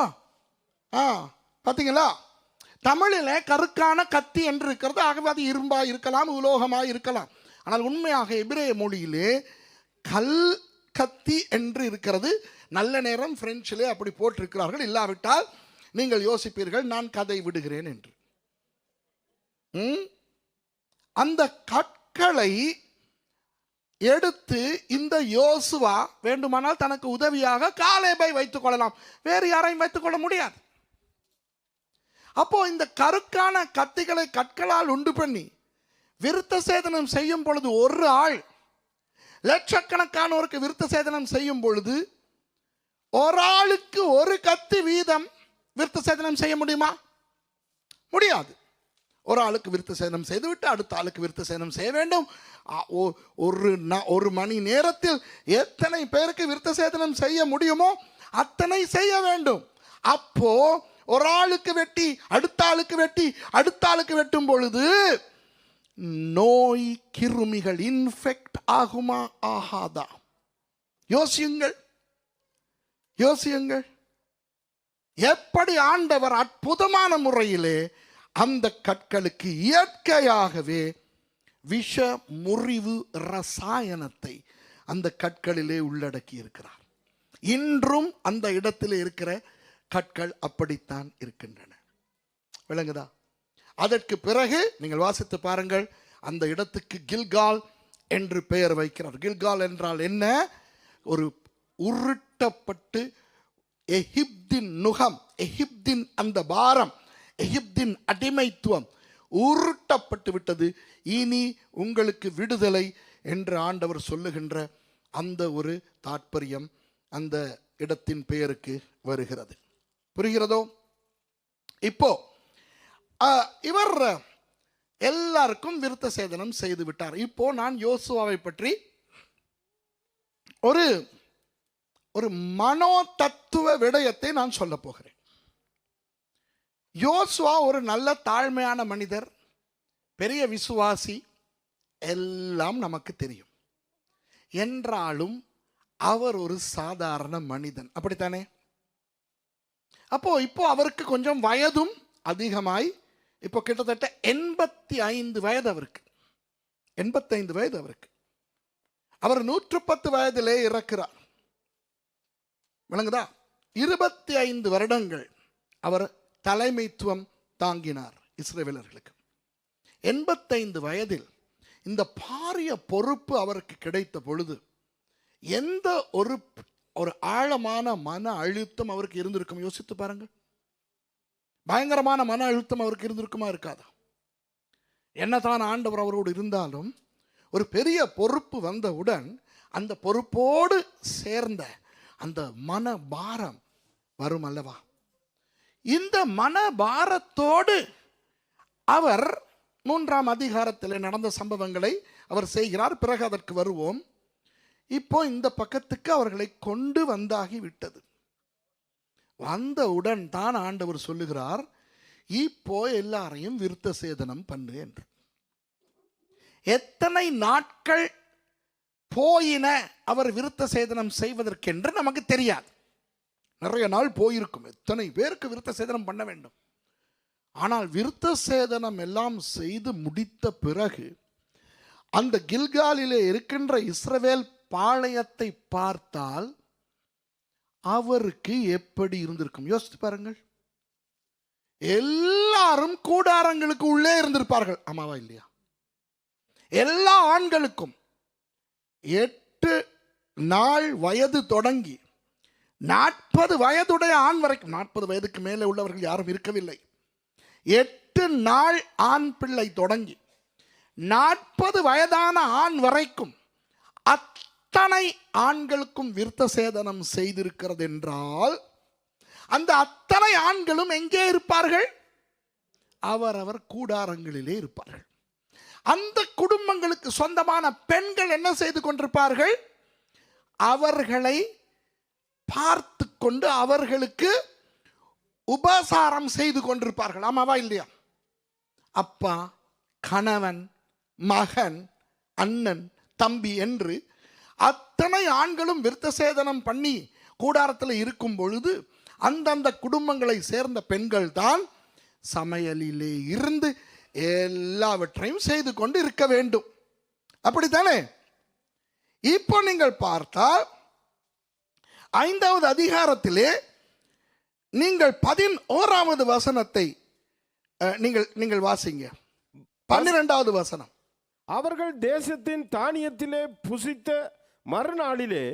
Speaker 1: பார்த்தீங்களா? தமிழில் கருக்கான கத்தி என்று இருக்கிறது. ஆகவே அது இரும்பா இருக்கலாம், உலோகமாக இருக்கலாம். ஆனால் உண்மையாக எபிரேய மொழியிலே கல் கத்தி என்று இருக்கிறது. நல்ல நேரம் பிரெஞ்சிலே அப்படி போட்டிருக்கிறார்கள். இல்லாவிட்டால் நீங்கள் யோசிப்பீர்கள் நான் கதை விடுகிறேன் என்று. அந்த கற்களை எடுத்து இந்த யோசுவா வேண்டுமானால் தனக்கு உதவியாக காலேபை வைத்துக் கொள்ளலாம், வேறு யாரையும் வைத்துக் கொள்ள முடியாது. அப்போ இந்த கருக்கான கத்திகளை கற்களால் உண்டு பண்ணி விருத்த சேதனம் செய்யும் பொழுது ஒரு ஆள் லட்சக்கணக்கானோருக்கு விருத்த சேதனம் செய்யும் பொழுது ஒரு ஆளுக்கு ஒரு கத்தி வீதம் விருத்த சேதனம் செய்ய முடியுமா? முடியாது. ஒரு ஆளுக்கு விருத்த சேதனம் செய்துவிட்டு அடுத்த ஆளுக்கு விருத்த சேதனம் செய்ய வேண்டும். ஒரு மணி நேரத்தில் எத்தனை பேருக்கு விருத்த சேதனம் செய்ய முடியுமோ அத்தனை செய்ய வேண்டும். அப்போ ஒரு ஆளுக்கு வெட்டி அடுத்த ஆளுக்கு வெட்டி அடுத்த ஆளுக்கு வெட்டும் பொழுது நோய் கிருமிகள் இன்ஃபெக்ட் ஆகுமா ஆகாதா? யோசியுங்கள். எப்படி ஆண்டவர் அற்புதமான முறையிலே அந்த கற்களுக்கு இயற்கையாகவே விஷ முறிவு ரசாயனத்தை அந்த கற்களிலே உள்ளடக்கி இருக்கிறார். இன்றும் அந்த இடத்தில் இருக்கிற கற்கள் அப்படித்தான் இருக்கின்றன. விளங்குதா? அதற்கு பிறகு நீங்கள் வாசித்து பாருங்கள், அந்த இடத்துக்கு கில்கால் என்று பெயர் வைக்கிறார். கில்கால் என்றால் என்ன? ஒரு உருட்டப்பட்டு எகிப்தின் நுகம், எகிப்தின் அந்த பாரம், எகிப்தின் அடிமைத்துவம் உருட்டப்பட்டு விட்டது, இனி உங்களுக்கு விடுதலை என்று ஆண்டவர் சொல்லுகின்ற அந்த ஒரு தாற்பயம் அந்த இடத்தின் பெயருக்கு வருகிறது. புரிகிறதோ? இப்போ இவர் எல்லாருக்கும் விருத்த சேதனம் செய்து விட்டார். இப்போ நான் யோசுவாவை பற்றி ஒரு ஒரு மனோ தத்துவ விடயத்தை நான் சொல்ல போகிறேன். யோசுவா ஒரு நல்ல தாழ்மையான மனிதர், பெரிய விசுவாசி, எல்லாம் நமக்கு தெரியும். என்றாலும் அவர் ஒரு சாதாரண மனிதன், அப்படித்தானே? இப்போ அவருக்கு கொஞ்சம் வயதும் அதிகமாய், இப்போ கிட்டத்தட்ட 85 வயது அவருக்கு. 85 வயது அவருக்கு. அவர் 110 வயதிலே இறக்கிறார். விளங்குதா? 25 வருடங்கள் அவர் தலைமைத்துவம் தாங்கினார் இஸ்ரவேலர்களுக்கு. 85 வயதில் இந்த பாரிய பொறுப்பு அவருக்கு கிடைத்த பொழுது எந்த ஒரு ஆழமான மன அழுத்தம் அவருக்கு இருந்திருக்கும்? யோசித்து பாருங்கள். பயங்கரமான மன அழுத்தம் அவருக்கு இருந்திருக்குமா இருக்காதா? என்னதான் ஆண்டவர் அவரோடு இருந்தாலும் ஒரு பெரிய பொறுப்பு வந்தவுடன் அந்த பொறுப்போடு சேர்ந்த அந்த மன பாரம் வரும் அல்லவா? இந்த மன பாரத்தோடு அவர் 3ஆம் அதிகாரத்தில் நடந்த சம்பவங்களை அவர் செய்கிறார். பிறகு அதற்கு வருவோம். இப்போ இந்த பக்கத்துக்கு அவர்களை கொண்டு வந்தாகி விட்டது. வந்தவுடன் தான் ஆண்டவர் சொல்லுகிறார், இப்போ எல்லாரையும் விருத்த சேதனம் பண்ணு என்று. எத்தனை நாட்கள் போயின அவர் விருத்த சேதனம் செய்வதற்கென்று நமக்கு தெரியாது. நிறைய நாள் போயிருக்கும். எத்தனை பேருக்கு விருத்த சேதனம் பண்ண வேண்டும். ஆனால் விருத்த சேதனம் எல்லாம் செய்து முடித்த பிறகு அந்த கில்காலிலே இருக்கின்ற இஸ்ரவேல் பாளையத்தை பார்த்தால் அவருக்கு எப்படி இருந்திருக்கும்? யோசித்து பாருங்கள். எல்லாரும் கூடாரங்களுக்கு உள்ளே இருந்திருப்பார்கள். ஆமாவா இல்லையா? எல்லா ஆண்களுக்கும் 8 நாள் வயது தொடங்கி 40 வயதுடைய ஆண் வரைக்கும், 40 வயதுக்கு மேலே உள்ளவர்கள் யாரும் இருக்கவில்லை. 8 நாள் ஆண் பிள்ளை தொடங்கி 40 வயதான ஆண் வரைக்கும் அத்தனை ஆண்களுக்கும் விருத்த சேதனம் செய்திருக்கிறது என்றால் அந்த அத்தனை ஆண்களும் எங்கே இருப்பார்கள்? அவரவர் கூடாரங்களிலே இருப்பார்கள். அந்த குடும்பங்களுக்கு சொந்தமான பெண்கள் என்ன செய்து கொண்டிருப்பார்கள்? அவர்களை பார்த்து கொண்டு அவர்களுக்கு உபசாரம் செய்து கொண்டிருப்பார்கள். ஆமாவா இல்லையா? அப்பா, கணவன், மகன், அண்ணன், தம்பி என்று அத்தனை ஆண்களும் விருத்தசேதனம் பண்ணி கூடாரத்தில் இருக்கும் பொழுது அந்தந்த குடும்பங்களை சேர்ந்த பெண்கள் தான் சமையலிலே இருந்து எல்லாவற்றையும் செய்து கொண்டு இருக்க வேண்டும். அப்படித்தானே? இப்போ நீங்கள் பார்த்தால் 5வது அதிகாரத்திலே நீங்கள் 11வது வசனத்தை நீங்கள் வாசிங்க. 12வது வசனம்.
Speaker 2: அவர்கள் தேசத்தின் தானியத்திலே புசித்த மறுநாளிலே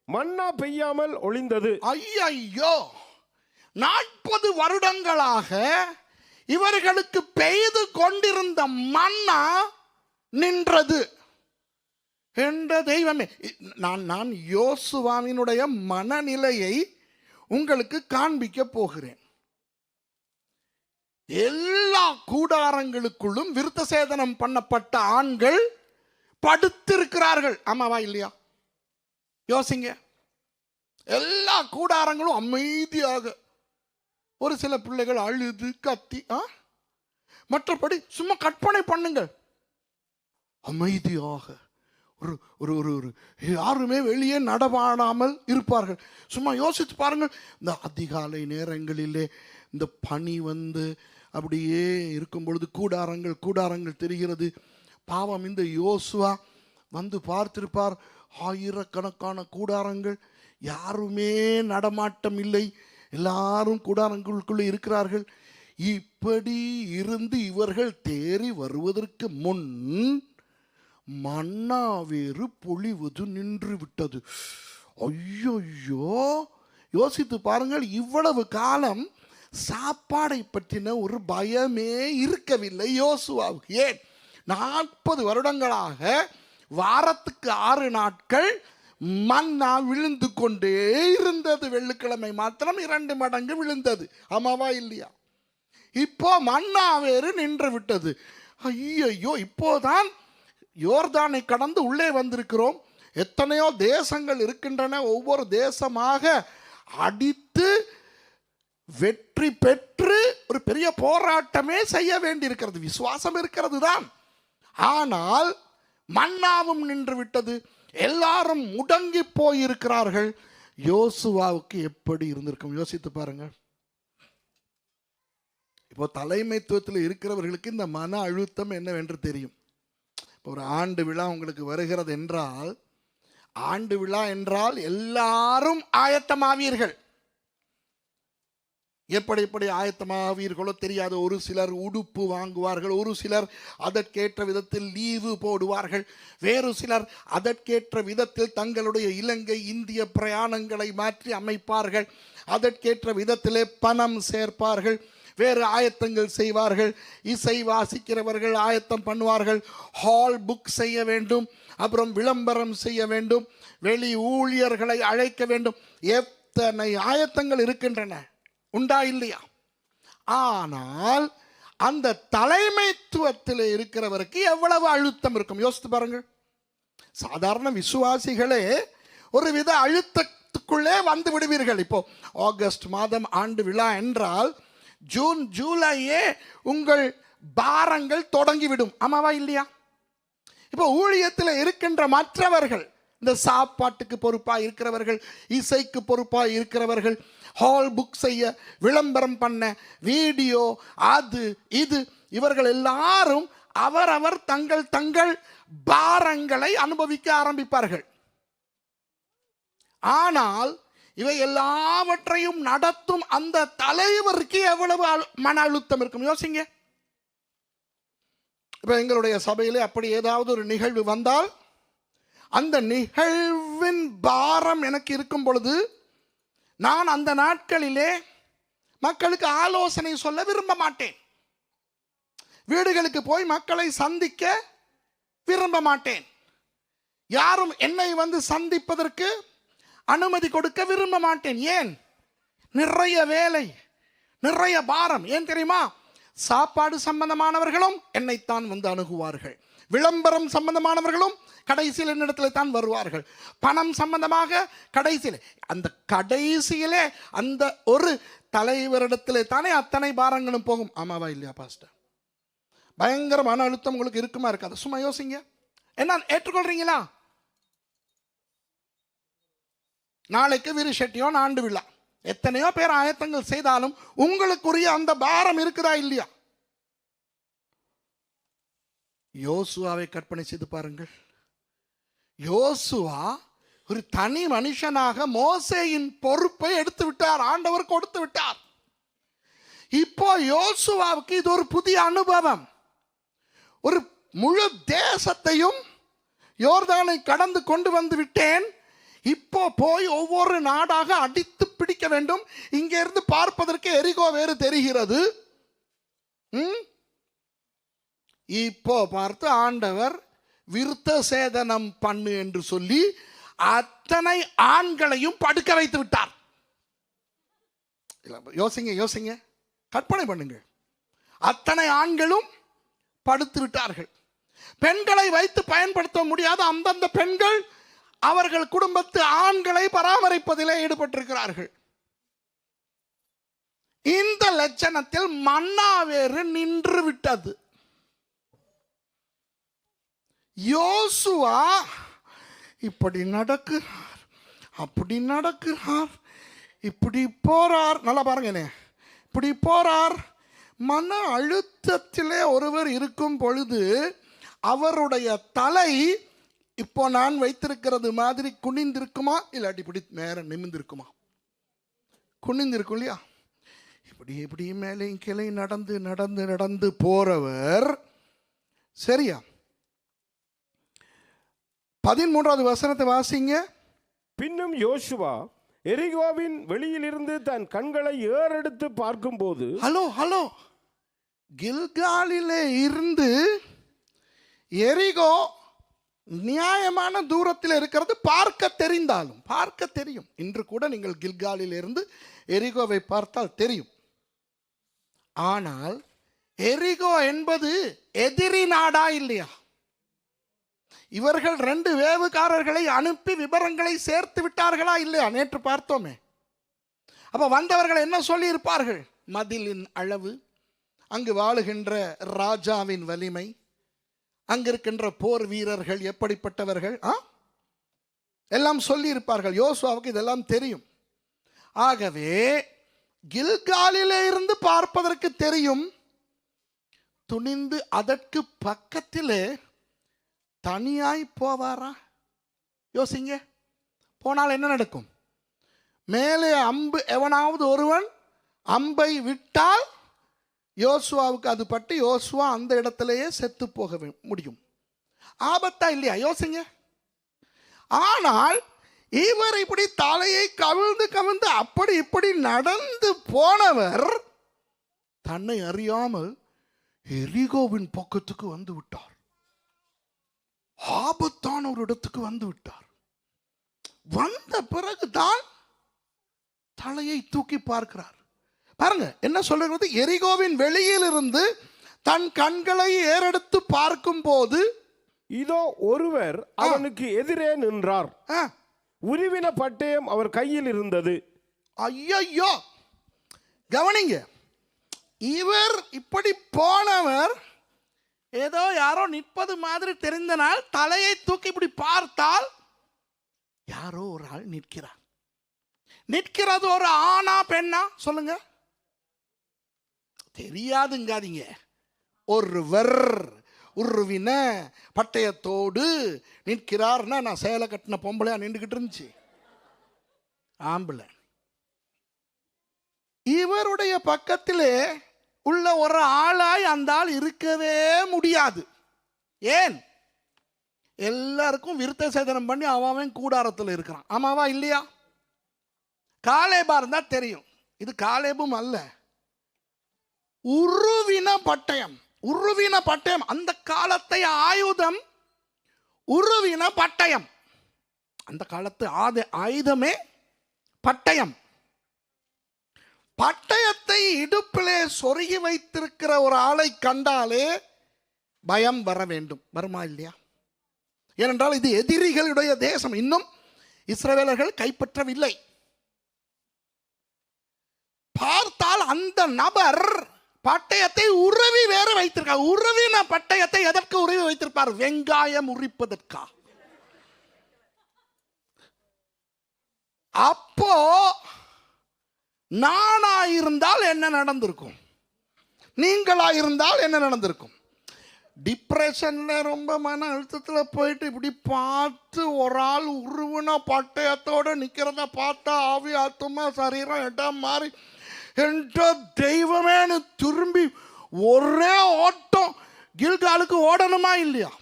Speaker 2: மன்னா பெய்யாமல் ஒளிந்தது.
Speaker 1: ஐயோ, 40 வருடங்களாக இவர்களுக்கு பெய்து கொண்டிருந்த மன்னா நின்றது. என்ற தெய்வமே, நான் யோசுவாவினுடைய மனநிலையை உங்களுக்கு காண்பிக்க போகிறேன். எல்லா கூடாரங்களுக்குள்ளும் விருத்தசேதனம் பண்ணப்பட்ட ஆண்கள் படுத்திருக்கிறார்கள். ஆமாவா இல்லையா? யோசிங்க. எல்லா கூடாரங்களும் அமைதியாக, ஒரு சில பிள்ளைகள் அழுது கத்தி, மற்றபடி சும்மா கற்பனை பண்ணுங்கள், அமைதியாக ஒரு ஒரு ஒரு யாருமே வெளியே நடமாடாமல் இருப்பார்கள். சும்மா யோசித்து பாருங்கள். இந்த அதிகாலை நேரங்களிலே இந்த பனி வந்து அப்படியே இருக்கும் பொழுது கூடாரங்கள் தெரிகிறது. பாவம், இந்த யோசுவா வந்து பார்த்திருப்பார். ஆயிரக்கணக்கான கூடாரங்கள், யாருமே நடமாட்டம் இல்லை, எல்லாரும் கூடாரங்களுக்குள்ளே இருக்கிறார்கள். இப்படி இருந்து இவர்கள் தேறி வருவதற்கு முன் மன்னா வேறு பொழிவது நின்று விட்டது. ஐயோ, யோசித்து பாருங்கள். இவ்வளவு காலம் சாப்பாடை பற்றின ஒரு பயமே இருக்கவில்லை யோசுவாவுக்கு. ஏன்? 40 வருடங்களாக வாரத்துக்கு 6 நாட்கள் மன்னா விழுந்து கொண்டே இருந்தது. வெள்ளிக்கிழமை மாத்திரம் 2 மடங்கு விழுந்தது. ஆமாவா இல்லையா? இப்போ மன்னா வேறு நின்று விட்டது. ஐயோ, இப்போதான் யோர்தானை கடந்து உள்ளே வந்திருக்கிறோம். எத்தனையோ தேசங்கள் இருக்கின்றன. ஒவ்வொரு தேசமாக அடித்து வெற்றி பெற்று ஒரு பெரிய போராட்டமே செய்ய வேண்டியிருக்கிறது. விசுவாசம் இருக்கிறது தான். ஆனால் மன்னாவும் நின்று விட்டது. எல்லாரும் முடங்கி போயிருக்கிறார்கள். யோசுவாவுக்கு எப்படி இருந்திருக்கும் யோசித்து பாருங்க. இப்போ தலைமைத்துவத்தில் இருக்கிறவர்களுக்கு இந்த மன அழுத்தம் என்னவென்று தெரியும். ஒரு ஆண்டு விழா உங்களுக்கு வருகிறது என்றால், ஆண்டு விழா என்றால் எல்லாரும் ஆயத்தமாவீர்கள். எப்படி ஆயத்தமாவீர்களோ தெரியாது. ஒரு சிலர் உடுப்பு வாங்குவார்கள், ஒரு சிலர் அதற்கேற்ற விதத்தில் லீவு போடுவார்கள், வேறு சிலர் அதற்கேற்ற விதத்தில் தங்களுடைய இலங்கை இந்திய பிரயாணங்களை மாற்றி அமைப்பார்கள், அதற்கேற்ற விதத்திலே பணம் சேர்ப்பார்கள், வேறு ஆயத்தங்கள் செய்வார்கள். இசை வாசிக்கிறவர்கள் ஆயத்தம் பண்ணுவார்கள், ஹால் புக் செய்ய வேண்டும், அப்புறம் விளம்பரம் செய்ய வேண்டும், வெளி ஊழியர்களை அழைக்க வேண்டும். எத்தனை ஆயத்தங்கள் இருக்கின்றன, உண்டா இல்லையா? ஆனால் அந்த தலைமைத்துவத்தில் இருக்கிறவருக்கு எவ்வளவு அழுத்தம் இருக்கும் யோசித்து பாருங்கள். சாதாரண விசுவாசிகளே ஒரு வித அழுத்தத்துக்குள்ளே வந்து விடுவீர்கள். இப்போ ஆகஸ்ட் மாதம் ஆண்டு விழா என்றால் ஜூன் ஜூலையே உங்கள் பாரங்கள் தொடங்கிவிடும். ஆமாவா இல்லையா? இப்போ ஊழியத்தில் இருக்கின்ற மற்றவர்கள், இந்த சாப்பாட்டுக்கு பொறுப்பாக இருக்கிறவர்கள், இசைக்கு பொறுப்பாக இருக்கிறவர்கள், ஹால் புக் செய்ய, விளம்பரம் பண்ண, வீடியோ, அது இது, இவர்கள் எல்லாரும் அவரவர் தங்கள் பாரங்களை அனுபவிக்க ஆரம்பிப்பார்கள். ஆனால் இவை எல்லாவற்றையும் நடத்தும் அந்த தலைவருக்கு எவ்வளவு மன அழுத்தம் இருக்கும் யோசிங்க. இப்ப எங்களுடைய சபையிலே அப்படி ஏதாவது ஒரு நிகழ்வு வந்தால், அந்த நிகழ்வின் பாரம் எனக்கு இருக்கும் பொழுது நான் அந்த நாட்களிலே மக்களுக்கு ஆலோசனை சொல்ல விரும்ப மாட்டேன். வீடுகளுக்கு போய் மக்களை சந்திக்க விரும்ப மாட்டேன். யாரும் என்னை வந்து சந்திப்பதற்கு அனுமதி கொடுக்க விரும்ப மாட்டேன். ஏன்? நிறைய வேலை, நிறைய பாரம். ஏன் தெரியுமா? சாப்பாடு சம்பந்தமானவர்களும் என்னைத்தான் வந்து அணுகுவார்கள், விளம்பரம் சம்பந்தமானவர்களும் கடைசியில் என்னிடத்துல தான் வருவார்கள். பணம் சம்பந்தமாக கடைசியில், அந்த கடைசியிலே அந்த ஒரு தலைவரிடத்திலே தானே அத்தனை பாரங்களும் போகும். ஆமாவா இல்லையா பாஸ்டர்? பயங்கர மன அழுத்தம் உங்களுக்கு இருக்குமா இருக்காது? சும்மா யோசிங்க. என்ன ஏற்றுக்கொள்றீங்களா? நாளைக்கு விருஷெட்டியோன் ஆண்டு விழா, எத்தனையோ பேர் ஆயத்தங்கள் செய்தாலும் உங்களுக்குரிய அந்த பாரம் இருக்குதா இல்லையா? யோசுவாவை கற்பனை செய்து பாருங்கள். யோசுவா ஒரு தனி மனுஷனாக மோசேயின் பொறுப்பை எடுத்து விட்டார், ஆண்டவர் கொடுத்து விட்டார். இப்போ யோசுவாவுக்கு இது ஒரு புதிய அனுபவம். ஒரு முழு தேசத்தையும் யோர்தானை கடந்து கொண்டு வந்து விட்டேன், இப்போ போய் ஒவ்வொரு நாடாக அடித்து பிடிக்க வேண்டும். இங்கே இருந்து பார்ப்பதற்கு எரிகோ வேறு தெரிகிறது. இப்போ பார்த்து ஆண்டவர் விருத்த சேதனம் பண்ணு என்று சொல்லி அத்தனை ஆண்களையும் படுக்க வைத்து விட்டார். யோசிங்க, கற்பனை பண்ணுங்க. அத்தனை ஆண்களும் படுத்து விட்டார்கள். பெண்களை வைத்து பயன்படுத்த முடியாத அந்தந்த பெண்கள் அவர்கள் குடும்பத்து ஆண்களை பராமரிப்பதிலே ஈடுபட்டிருக்கிறார்கள். இந்த லட்சணத்தில் மன்னா வேறு நின்று விட்டது. யோசுவா இப்படி நடக்கிறார், அப்படி நடக்கிறார், இப்படி போறார். நல்லா பாருங்க, இப்படி போறார். மன அழுத்தத்திலே ஒருவர் இருக்கும் பொழுது அவருடைய தலை இப்போ நான் வைத்திருக்கிறது மாதிரி குனிந்திருக்குமா, இல்லாட்டி இப்படி நேரம் நிமிர்ந்திருக்குமா? குனிந்திருக்கும் இல்லையா? இப்படி இப்படி மேலே கிளை நடந்து நடந்து நடந்து போறவர். சரியா? 13வது வசனத்தை வாசிங்க.
Speaker 2: பின்னும் யோசுவா எரிகோவின் வெளியிலிருந்து தன் கண்களை ஏறெடுத்து பார்க்கும்போது,
Speaker 1: ஹலோ, கில்காலிலே இருந்து எரிகோ நியாயமான தூரத்தில் இருக்கிறது. பார்க்க தெரிந்தாலும், பார்க்க தெரியும். இன்று கூட நீங்கள் கில்காலில் இருந்து எரிகோவை பார்த்தால் தெரியும். ஆனால் எரிகோ என்பது எதிரி நாடா இல்லையா? இவர்கள் 2 வேவுகாரர்களை அனுப்பி விவரங்களை சேர்த்து விட்டார்களா இல்லையா? நேற்று பார்த்தோமே. அப்ப வந்தவர்கள் என்ன சொல்லி இருப்பார்கள்? மதிலின் அளவு, அங்கு வாழுகின்ற ராஜாவின் வலிமை, அங்கிருக்கின்ற போர் வீரர்கள் எப்படிப்பட்டவர்கள் எல்லாம் சொல்லி இருப்பார்கள். யோசுவாவுக்கு இதெல்லாம் தெரியும். ஆகவே கில்காலிலே இருந்து பார்ப்பதற்கு தெரியும். துணிந்து அதற்கு பக்கத்திலே தனியாய் போவாரா? யோசிங்க. போனால் என்ன நடக்கும்? மேலே அம்பு, எவனாவது ஒருவன் அம்பை விட்டால் யோசுவாவுக்கு அது பட்டு யோசுவா அந்த இடத்திலேயே செத்து போக முடியும். ஆபத்தா இல்லையா? யோசிங்க. ஆனால் இவர் இப்படி தலையை கவிழ்ந்து கவிழ்ந்து அப்படி இப்படி நடந்து போனவர் தன்னை அறியாமல் எரிகோவின் பக்கத்துக்கு வந்து விட்டார். ஆபத்தான ஒரு இடத்துக்கு வந்து விட்டார். வந்த பிறகுதான் தலையை தூக்கி பார்க்கிறார். பாருங்க என்ன சொல்றது. எரிகோவின் வெளியில் இருந்து தன் கண்களை ஏறெடுத்து பார்க்கும் போது
Speaker 2: இதோ ஒருவர் அவனுக்கு எதிரே நின்றார். உருவின பட்டயம் அவர் கையில் இருந்தது.
Speaker 1: ஐயோ, கவனிங்க. இவர் இப்படி போனவர் ஏதோ யாரோ நிற்பது மாதிரி தெரிந்தனால் தலையை தூக்கி இப்படி பார்த்தால் யாரோ ஒரு ஆள் நிற்கிறார். நிற்கிறது ஒரு ஆணா பெண்ணா சொல்லுங்க? தெரியாதுங்காதீங்க. ஒருவர் உருவின பட்டயத்தோடு நிற்கிறார்னா நான் சேலை கட்டின பொம்பளையா நின்றுகிட்டு இருந்துச்சு? ஆம்பளை. இவருடைய பக்கத்திலே உள்ள ஒரு ஆளாய் அந்த ஆள் இருக்கவே முடியாது. ஏன்? எல்லாருக்கும் விருத்த சேதனம் பண்ணி அவன் கூடாரத்தில் இருக்கிறான். ஆமாவா இல்லையா? காலேபா இருந்தா தெரியும். இது காலேபும் அல்ல, உருவின பட்டயம். உருவின பட்டயம், அந்த காலத்தை ஆயுதம் உருவின பட்டயம். அந்த காலத்து ஆயுதமே பட்டயம். பட்டயத்தை இடுப்பிலே சொருகி வைத்திருக்கிற ஒரு ஆளை கண்டாலே பயம் வர வேண்டும். வருமா இல்லையா? ஏனென்றால் இது எதிரிகளுடைய தேசம், இன்னும் இஸ்ரவேலர்கள் கைப்பற்றவில்லை. பார்த்தால் அந்த நபர் பட்டயத்தை உருவி வேறு வைத்திருக்கார். உருவின பட்டயத்தை எதற்கு உருவி வைத்திருப்பார்? வெங்காயம் உரிப்பதற்கா? அப்போ நானாயிருந்தால் என்ன நடந்திருக்கும்? நீங்களாயிருந்தால் என்ன நடந்திருக்கும்? டிப்ரெஷன்ல ரொம்ப மன அழுத்தத்தில் போயிட்டு இப்படி பார்த்து ஒரு ஆள் உருவின பட்டயத்தோடு நிற்கிறத பார்த்தா ஆவி ஆத்துமா சரீரம் இடம் மாறி என்ற தெய்வமேனு திரும்பி ஒரே ஓட்டம் கில்காலுக்கு ஓடணுமா இல்லையா?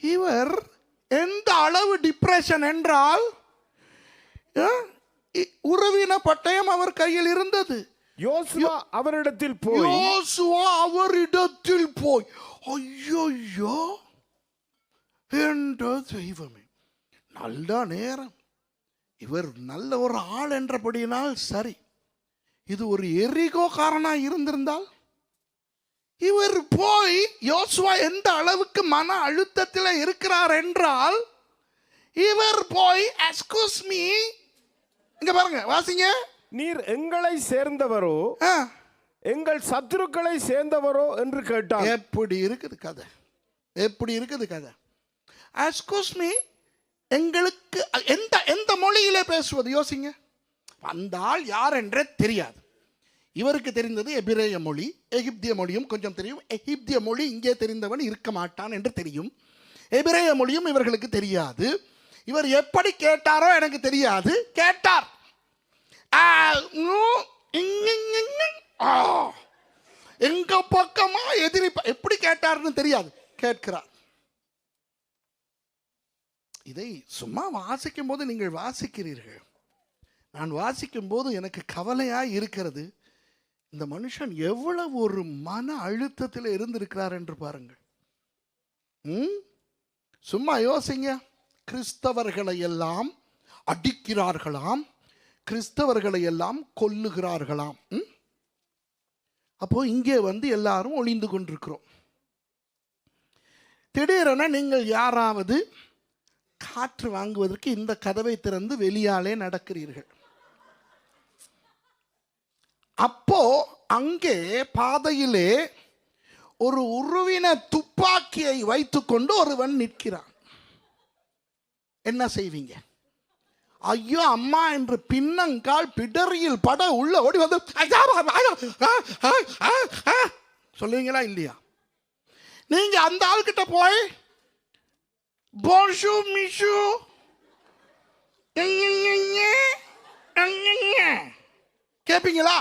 Speaker 1: இவர் எந்த அளவு டிப்ரெஷன் என்றால் உறவின பட்டயம் அவர் கையில் இருந்தது.
Speaker 2: யோசுவா அவரிடத்தில் போய் ஐயோ என்ற தெய்வமே, நல்ல நேரம், இவர் நல்ல ஒரு ஆள் என்றபடியினால் சரி. இது ஒரு எரிகோக்காரனா இருந்திருந்தால், இவர் போய் யோசுவா எந்த அளவுக்கு மன அழுத்தத்தில் இருக்கிறார் என்றால், இவர் போய் எக்ஸ்கியூஸ் மீ, இங்க பாருங்க வாசிங்க, நீர் எங்களை சேர்ந்தவரோ எங்கள் சத்துருக்களை சேர்ந்தவரோ என்று கேட்டார்.
Speaker 1: எப்படி இருக்குது கதை? எப்படி இருக்குது கதை? எக்ஸ்கியூஸ் மீ, எங்களுக்கு எந்த எந்த மொழியிலே பேசுவது? யோசிங்க. அந்த ஆள் யார் என்றே தெரியாது. இவருக்கு தெரிந்தது எபிரேய மொழி, எகிப்திய மொழியும் கொஞ்சம் தெரியும். எகிப்திய மொழி இங்கே தெரிந்தவன் இருக்க மாட்டான் என்று தெரியும். எபிரேய மொழியும் இவர்களுக்கு தெரியாது. இவர் எப்படி கேட்டாரோ எனக்கு தெரியாது. கேட்டார். எங்க பக்கமா எதிரி எப்படி கேட்டார்னு தெரியாது, கேட்கிறார். இதை சும்மா வாசிக்கும் போது நீங்கள் வாசிக்கிறீர்கள். நான் வாசிக்கும் போது எனக்கு கவலையாய் இருக்கிறது. இந்த மனுஷன் எவ்வளவு ஒரு மன அழுத்தத்தில் இருந்திருக்கிறார் என்று பாருங்கள். சும்மா யோசிங்க. கிறிஸ்தவர்களை எல்லாம் அடிக்கிறார்களாம், கிறிஸ்தவர்களை எல்லாம் கொல்லுகிறார்களாம். அப்போ இங்கே வந்து எல்லாரும் ஒளிந்து கொண்டிருக்கிறோம். திடீரென நீங்கள் யாராவது காற்று வாங்குவதற்கு இந்த கதவை திறந்து வெளியாலே நடக்கிறீர்கள். அப்போ அங்கே பாதையிலே ஒரு உருவின துப்பாக்கியை வைத்துக்கொண்டு ஒருவன் நிற்கிறான். என்ன செய்வீங்க? ஐயோ அம்மா என்று பின்னங்கால் பிடரியில் பட உள்ள ஓடி வந்து சொல்லுவீங்களா இல்லையா? நீங்க அந்த ஆள்கிட்ட போய் போன்ஷு மிஷு கேட்பீங்களா?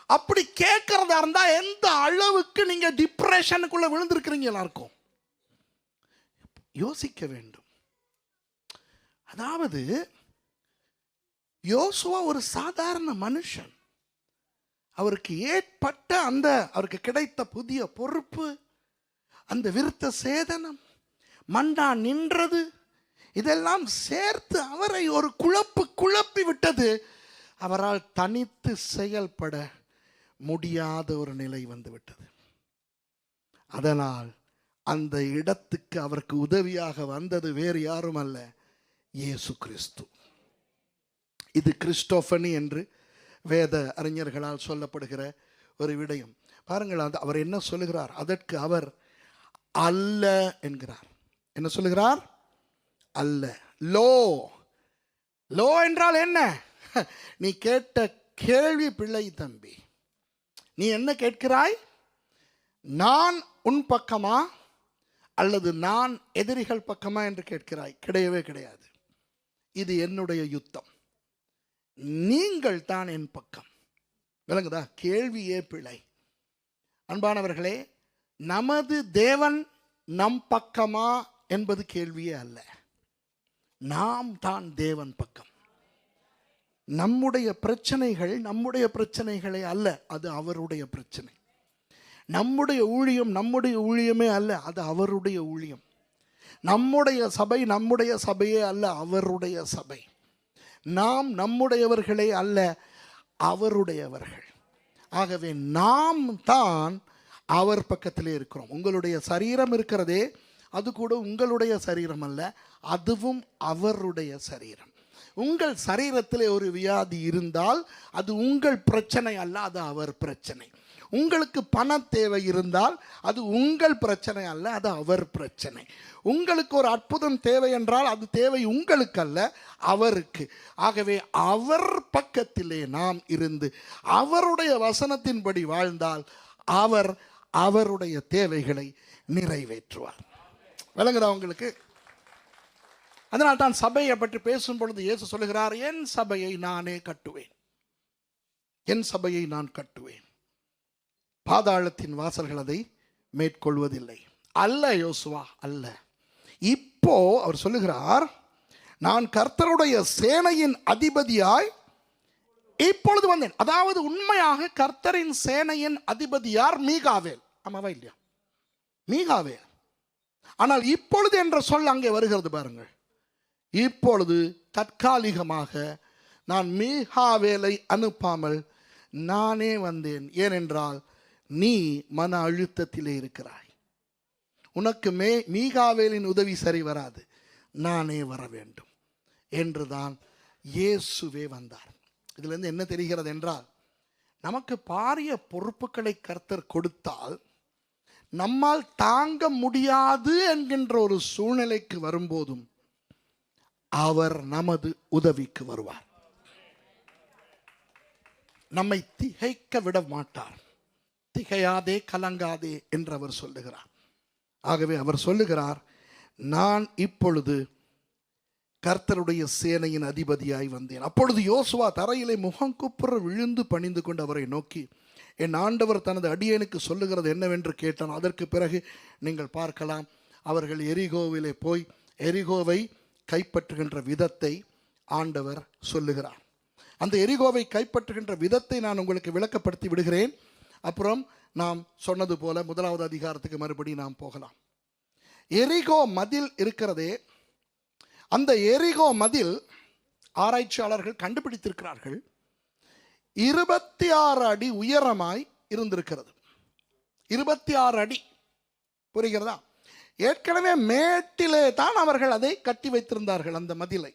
Speaker 1: அப்படி கேட்கறதா இருந்தா எந்த அளவுக்கு நீங்க டிப்ரெஷனுக்குள்ள விழுந்திருக்கிறீங்களா இருக்கும் யோசிக்க வேண்டும். அதாவது யோசுவா ஒரு சாதாரண மனுஷன். அவருக்கு ஏற்பட்ட அவருக்கு கிடைத்த புதிய பொறுப்பு, அந்த விருத்த சேதனம், மண்டா நின்றது, இதெல்லாம் சேர்த்து அவரை ஒரு குழப்பி விட்டது. அவரால் தனித்து செயல்பட முடியாத ஒரு நிலை வந்து விட்டது. அதனால் அந்த இடத்துக்கு அவருக்கு உதவியாக வந்தது வேறு யாரும் அல்ல, இயேசு கிறிஸ்து. இது கிறிஸ்டோபனி என்று வேத அறிஞர்களால் சொல்லப்படுகிற ஒரு விடயம். பாருங்கள், அவர் என்ன சொல்லுகிறார்? அதற்கு அவர் அல்ல என்கிறார். என்ன சொல்லுகிறார்? அல்ல. லோ என்றால் என்ன? நீ கேட்ட கேள்வி பிள்ளை தம்பி. நீ என்ன கேட்கிறாய்? நான் உன் பக்கமா அல்லது நான் எதிரிகள் பக்கமா என்று கேட்கிறாய். கிடையவே கிடையாது. இது என்னுடைய யுத்தம், நீங்கள் தான் என் பக்கம். விளங்குதா? கேள்வியே பிழை. அன்பானவர்களே, நமது தேவன் நம் பக்கமா என்பது கேள்வியே அல்ல. நாம் தான் தேவன் பக்கம். நம்முடைய பிரச்சனைகள் நம்முடைய பிரச்சனைகளே அல்ல, அது அவருடைய பிரச்சனை. நம்முடைய ஊழியமே அல்ல, அது அவருடைய ஊழியம். நம்முடைய சபையே அல்ல, அவருடைய சபை. நாம் நம்முடையவர்களே அல்ல, அவருடையவர்கள். ஆகவே நாம் தான் அவர் பக்கத்திலே இருக்கிறோம். உங்களுடைய சரீரம் இருக்கிறதே, அது கூட உங்களுடைய சரீரம் அல்ல, அதுவும் அவருடைய சரீரம். உங்கள் சரீரத்திலே ஒரு வியாதி இருந்தால் அது உங்கள் பிரச்சனை அல்ல, அது அவர் பிரச்சனை. உங்களுக்கு பண தேவை இருந்தால் அது உங்கள் பிரச்சனை அல்ல, அது அவர் பிரச்சனை. உங்களுக்கு ஒரு அற்புதம் தேவை என்றால் அது தேவை உங்களுக்கு அல்ல, அவருக்கு. ஆகவே அவர் பக்கத்திலே நாம் இருந்து அவருடைய வசனத்தின்படி வாழ்ந்தால் அவர் அவருடைய தேவைகளை நிறைவேற்றுவார். விளங்குதா உங்களுக்கு? அதனால் தான் சபையை பற்றி பேசும் பொழுது இயேசு சொல்லுகிறார், என் சபையை நானே கட்டுவேன், என் சபையை நான் கட்டுவேன், பாதாளத்தின் வாசல்கள் அதை மேற்கொள்வதில்லை. அல்ல யோசுவா, அல்ல. இப்போ அவர் சொல்லுகிறார், நான் கர்த்தருடைய சேனையின் அதிபதியாய் இப்பொழுது வந்தேன். அதாவது உண்மையாக கர்த்தரின் சேனையின் அதிபதி யார்? மீகாவேல். ஆமாவா இல்லையா? மீகாவேல். ஆனால் இப்பொழுது என்ற சொல் அங்கே வருகிறது பாருங்கள். இப்பொழுது தற்காலிகமாக நான் மீகாவேலை அனுப்பாமல் நானே வந்தேன். ஏனென்றால் நீ மன அழுத்தத்திலே இருக்கிறாய். உனக்கு மீகாவேலின் உதவி சரி வராது, நானே வர வேண்டும் என்றுதான் இயேசுவே வந்தார். இதிலிருந்து என்ன தெரிகிறது என்றால், நமக்கு பாரிய பொறுப்புகளை கர்த்தர் கொடுத்தால் நம்மால் தாங்க முடியாது என்கின்ற ஒரு சூழ்நிலைக்கு வரும்போதும் அவர் நமது உதவிக்கு வருவார். நம்மை திகைக்க விட மாட்டார். திகையாதே, கலங்காதே என்று அவர் சொல்லுகிறார். ஆகவே அவர் சொல்லுகிறார், நான் இப்பொழுது கர்த்தருடைய சேனையின் அதிபதியாய் வந்தேன். அப்பொழுது யோசுவா தரையிலே முகங்குப்புற விழுந்து பணிந்து கொண்டு அவரை நோக்கி, என் ஆண்டவர் தனது அடியேனுக்கு சொல்லுகிறது என்னவென்று கேட்டான். அதற்கு பிறகு நீங்கள் பார்க்கலாம், அவர்கள் எரிகோவிலே போய் எரிகோவை கைப்பற்றுகின்ற விதத்தை ஆண்டவர் சொல்லுகிறார். அந்த எரிகோவை கைப்பற்றுகின்ற விதத்தை நான் உங்களுக்கு விளக்கப்படுத்தி விடுகிறேன். அப்புறம் நாம் சொன்னது போல 1வது அதிகாரத்துக்கு மறுபடி நாம் போகலாம். எரிகோ மதில் இருக்கிறதே, அந்த எரிகோ மதில் ஆராய்ச்சியாளர்கள் கண்டுபிடித்திருக்கிறார்கள் 26 அடி உயரமாய் இருந்திருக்கிறது. 26 அடி. புரிகிறதா? ஏற்கனவே மேட்டிலே தான் அவர்கள் அதை கட்டி வைத்திருந்தார்கள். அந்த மதிலை,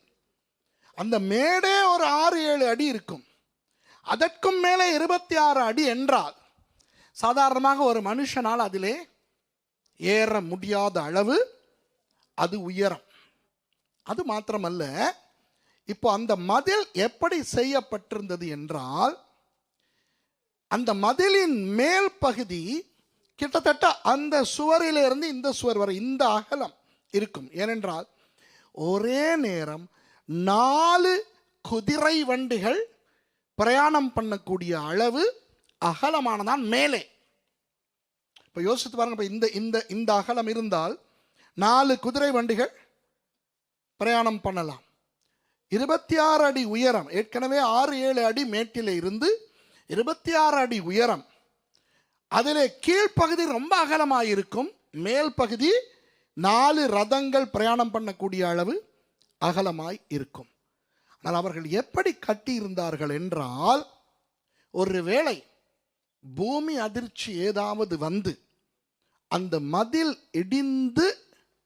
Speaker 1: அந்த மேடே ஒரு 6-7 அடி இருக்கும். அதற்கும் மேலே 26 அடி என்றால் சாதாரணமாக ஒரு மனுஷனால் அதிலே ஏற முடியாத அளவு அது உயரம். அது மாத்திரமல்ல, இப்போ அந்த மதில் எப்படி செய்யப்பட்டிருந்தது என்றால், அந்த மதிலின் மேல் பகுதி கிட்டத்தட்ட அந்த சுவரிலிருந்து இந்த சுவர் வரை இந்த அகலம் இருக்கும். ஏனென்றால் ஒரே நேரம் 4 குதிரை வண்டிகள் பிரயாணம் பண்ணக்கூடிய அளவு அகலமானதான் மேலே. இப்போ யோசித்து பாருங்க, இப்போ இந்த இந்த இந்த அகலம் இருந்தால் 4 குதிரை வண்டிகள் பிரயாணம் பண்ணலாம். 26 அடி உயரம். ஏற்கனவே 6-7 அடி மேட்டிலே இருந்து 26 அடி உயரம். அதிலே கீழ்ப்பகுதி ரொம்ப அகலமாக இருக்கும், மேல் பகுதி 4 ரதங்கள் பிரயாணம் பண்ணக்கூடிய அளவு அகலமாய் இருக்கும். ஆனால் அவர்கள் எப்படி கட்டியிருந்தார்கள் என்றால், ஒருவேளை பூமி அதிர்ச்சி ஏதாவது வந்து அந்த மதில் இடிந்து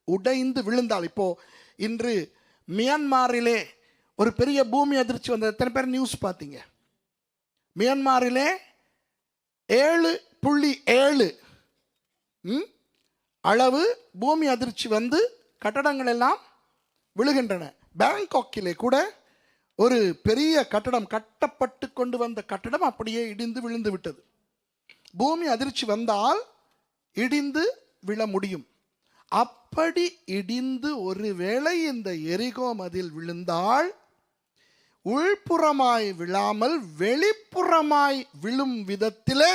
Speaker 1: உடைந்து விழுந்தால், இப்போ இன்று மியான்மாரிலே ஒரு பெரிய பூமி அதிர்ச்சி வந்தது. எத்தனை பேர் நியூஸ் பார்த்தீங்க? மியான்மாரிலே 7.7 அளவு பூமி அதிர்ச்சி வந்து கட்டடங்கள் எல்லாம் விழுகின்றன. பேங்காக்கிலே கூட ஒரு பெரிய கட்டடம், கட்டப்பட்டு கொண்டு வந்த கட்டடம் அப்படியே இடிந்து விழுந்து விட்டது. பூமி அதிர்ச்சி வந்தால் இடிந்து விழ முடியும். அப்படி இடிந்து ஒருவேளை இந்த எரிகோ மதில் விழுந்தால் உள்புறமாய் விழாமல் வெளிப்புறமாய் விழும் விதத்திலே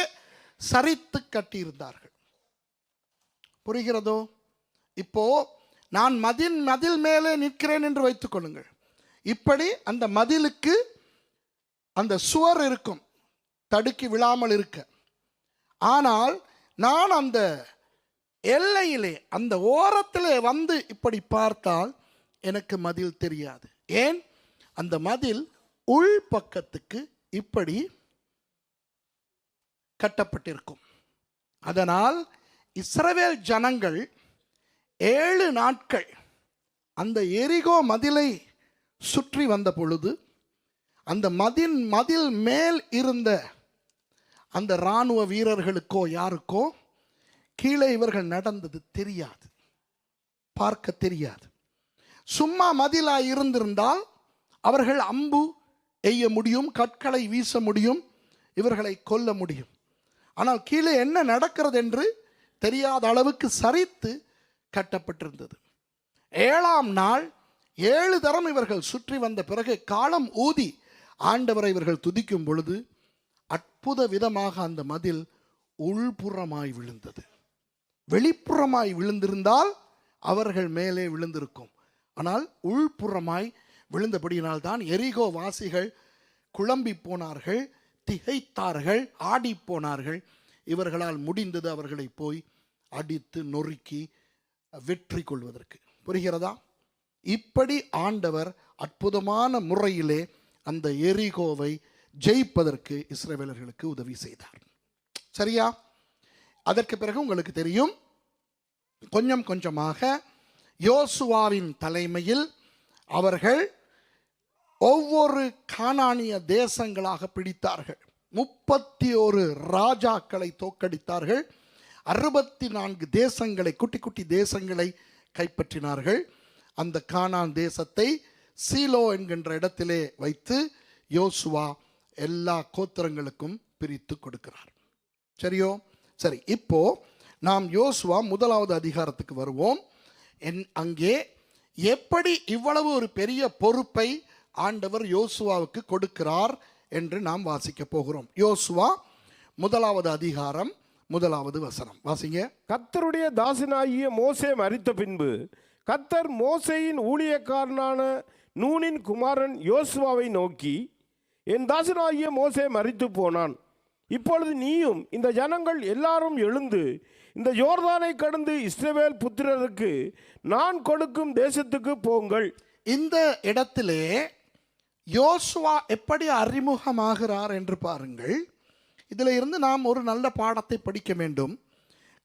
Speaker 1: சரித்து கட்டியிருந்தார்கள். புரிகிறதோ? இப்போ நான் மதில் மேலே நிற்கிறேன் என்று வைத்துக் கொள்ளுங்கள். இப்படி அந்த மதிலுக்கு அந்த சுவர் இருக்கும், தடுக்கி விழாமல் இருக்க. ஆனால் நான் அந்த எல்லையிலே, அந்த ஓரத்திலே வந்து இப்படி பார்த்தால் எனக்கு மதில் தெரியாது. ஏன்? அந்த மதில் உள் பக்கத்துக்கு இப்படி கட்டப்பட்டிருக்கும். அதனால் இஸ்ரவேல் ஜனங்கள் 7 நாட்கள் அந்த எரிகோ மதிலை சுற்றி வந்த பொழுது அந்த மதில் மேல் இருந்த அந்த இராணுவ வீரர்களுக்கோ யாருக்கோ கீழே இவர்கள் நடந்தது தெரியாது, பார்க்க தெரியாது. சும்மா மதிலாய் இருந்திருந்தால் அவர்கள் அம்பு எய்ய முடியும், கற்களை வீச முடியும், இவர்களை கொல்ல முடியும். ஆனால் கீழே என்ன நடக்கிறது என்று தெரியாத அளவுக்கு சரித்து கட்டப்பட்டிருந்தது. 7ஆம் நாள் 7 தரம் இவர்கள் சுற்றி வந்த பிறகு காலம் ஊதி ஆண்டவரை இவர்கள் துதிக்கும் பொழுது அற்புத விதமாக அந்த மதில் உள்புறமாய் விழுந்தது. வெளிப்புறமாய் விழுந்திருந்தால் அவர்கள் மேலே விழுந்திருக்கும். ஆனால் உள்புறமாய் விழுந்தபடியினால் தான் எரிகோ வாசிகள் குழம்பி போனார்கள், திகைத்தார்கள், ஆடி போனார்கள். இவர்களால் முடிந்தது அவர்களை போய் அடித்து நொறுக்கி வெற்றி கொள்வதற்கு. புரிகிறதா? இப்படி ஆண்டவர் அற்புதமான முறையிலே அந்த எரிகோவை ஜெயிப்பதற்கு இஸ்ரவேலர்களுக்கு உதவி செய்தார். சரியா? அதற்கு பிறகு உங்களுக்கு தெரியும், கொஞ்சம் கொஞ்சமாக யோசுவாவின் தலைமையில் அவர்கள் ஒவ்வொரு கானானிய தேசங்களாக பிடித்தார்கள். 31 ராஜாக்களை தோற்கடித்தார்கள். 64 தேசங்களை, குட்டி குட்டி தேசங்களை கைப்பற்றினார்கள். அந்த கானான் தேசத்தை சீலோ என்கின்ற இடத்திலே வைத்து யோசுவா எல்லா கோத்திரங்களுக்கும் பிரித்து கொடுக்கிறார். சரியோ? சரி, இப்போ நாம் யோசுவா 1வது அதிகாரத்துக்கு வருவோம். அங்கே எப்படி இவ்வளவு ஒரு பெரிய பொறுப்பை ஆண்டவர் யோசுவாவுக்கு கொடுக்கிறார் என்று நாம் வாசிக்க போகிறோம். யோசுவா 1வது அதிகாரம் 1வது வசனம் வாசிங்க.
Speaker 2: கர்த்தருடைய தாசனாகிய மோசே மரித்த பின்பு கர்த்தர் மோசேயின் ஊழியக்காரனான நூனின் குமாரன் யோசுவாவை நோக்கி, என் தாசனாகிய மோசே மரித்து போனான். இப்பொழுது நீயும் இந்த ஜனங்கள் எல்லாரும் எழுந்து இந்த யோர்தானை கடந்து இஸ்ரவேல் புத்திரருக்கு நான் கொடுக்கும் தேசத்துக்கு போங்கள்.
Speaker 1: இந்த இடத்திலே யோசுவா எப்படி அறிமுகமாகிறார் என்று பாருங்கள். இதில் இருந்து நாம் ஒரு நல்ல பாடத்தை படிக்க வேண்டும்.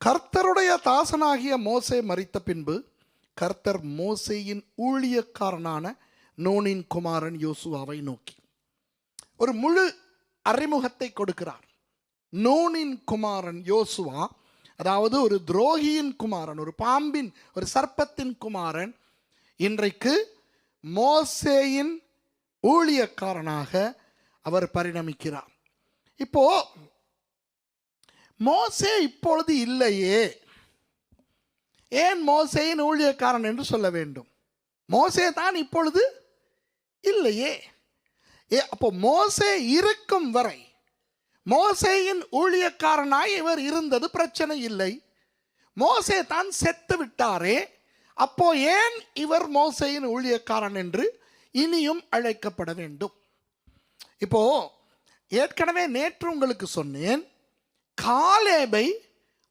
Speaker 1: கர்த்தருடைய தாசனாகிய மோசே மரித்த பின்பு கர்த்தர் மோசேயின் ஊழியக்காரனான நூனின் குமாரன் யோசுவாவை நோக்கி ஒரு முழு அறிமுகத்தை கொடுக்கிறார். நூனின் குமாரன் யோசுவா, அதாவது ஒரு துரோகியின் குமாரன், ஒரு பாம்பின், ஒரு சர்ப்பத்தின் குமாரன், இன்றைக்கு மோசேயின் ஊழியக்காரனாக அவர் பரிணமிக்கிறார். இப்போ மோசே இப்பொழுது இல்லையே, ஏன் மோசேயின் ஊழியக்காரன் என்று சொல்ல வேண்டும்? மோசே தான் இப்பொழுது இல்லையே. அப்போ மோசே இருக்கும் வரை மோசேயின் ஊழியக்காரனாய் இவர் இருந்தது பிரச்சனை இல்லை. மோசே தான் செத்து விட்டாரே, அப்போ ஏன் இவர் மோசேயின் ஊழியக்காரன் என்று இனியும் அழைக்கப்பட வேண்டும்? இப்போ ஏற்கனவே நேற்று உங்களுக்கு சொன்னேன், காலேபை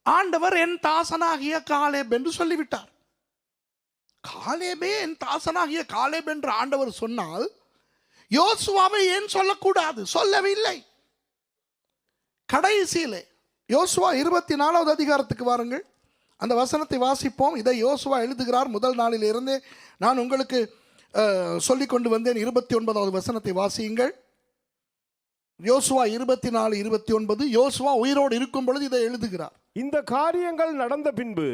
Speaker 1: ஆண்டவர் என் தாசனாகிய காலேப் என்று சொல்லிவிட்டார். காலேபே என் தாசனாகிய காலேப் என்று ஆண்டவர் சொன்னால் யோசுவாவை ஏன் சொல்லக்கூடாது? சொல்லவில்லை. கடைசியிலே யோசுவா 24வது அதிகாரத்துக்கு வாருங்கள், அந்த வசனத்தை வாசிப்போம். இதை யோசுவா எழுதுகிறார். முதல் நாளில் இருந்தே நான் உங்களுக்கு சொல்லிக் கொண்டு வந்தேன். 29வது வசனத்தை வாசியுங்கள். யோசுவா 24:29. யோசுவா உயிரோடு இருக்கும் பொழுது இதை எழுதுகிறார்.
Speaker 2: இந்த காரியங்கள் நடந்த பின்பு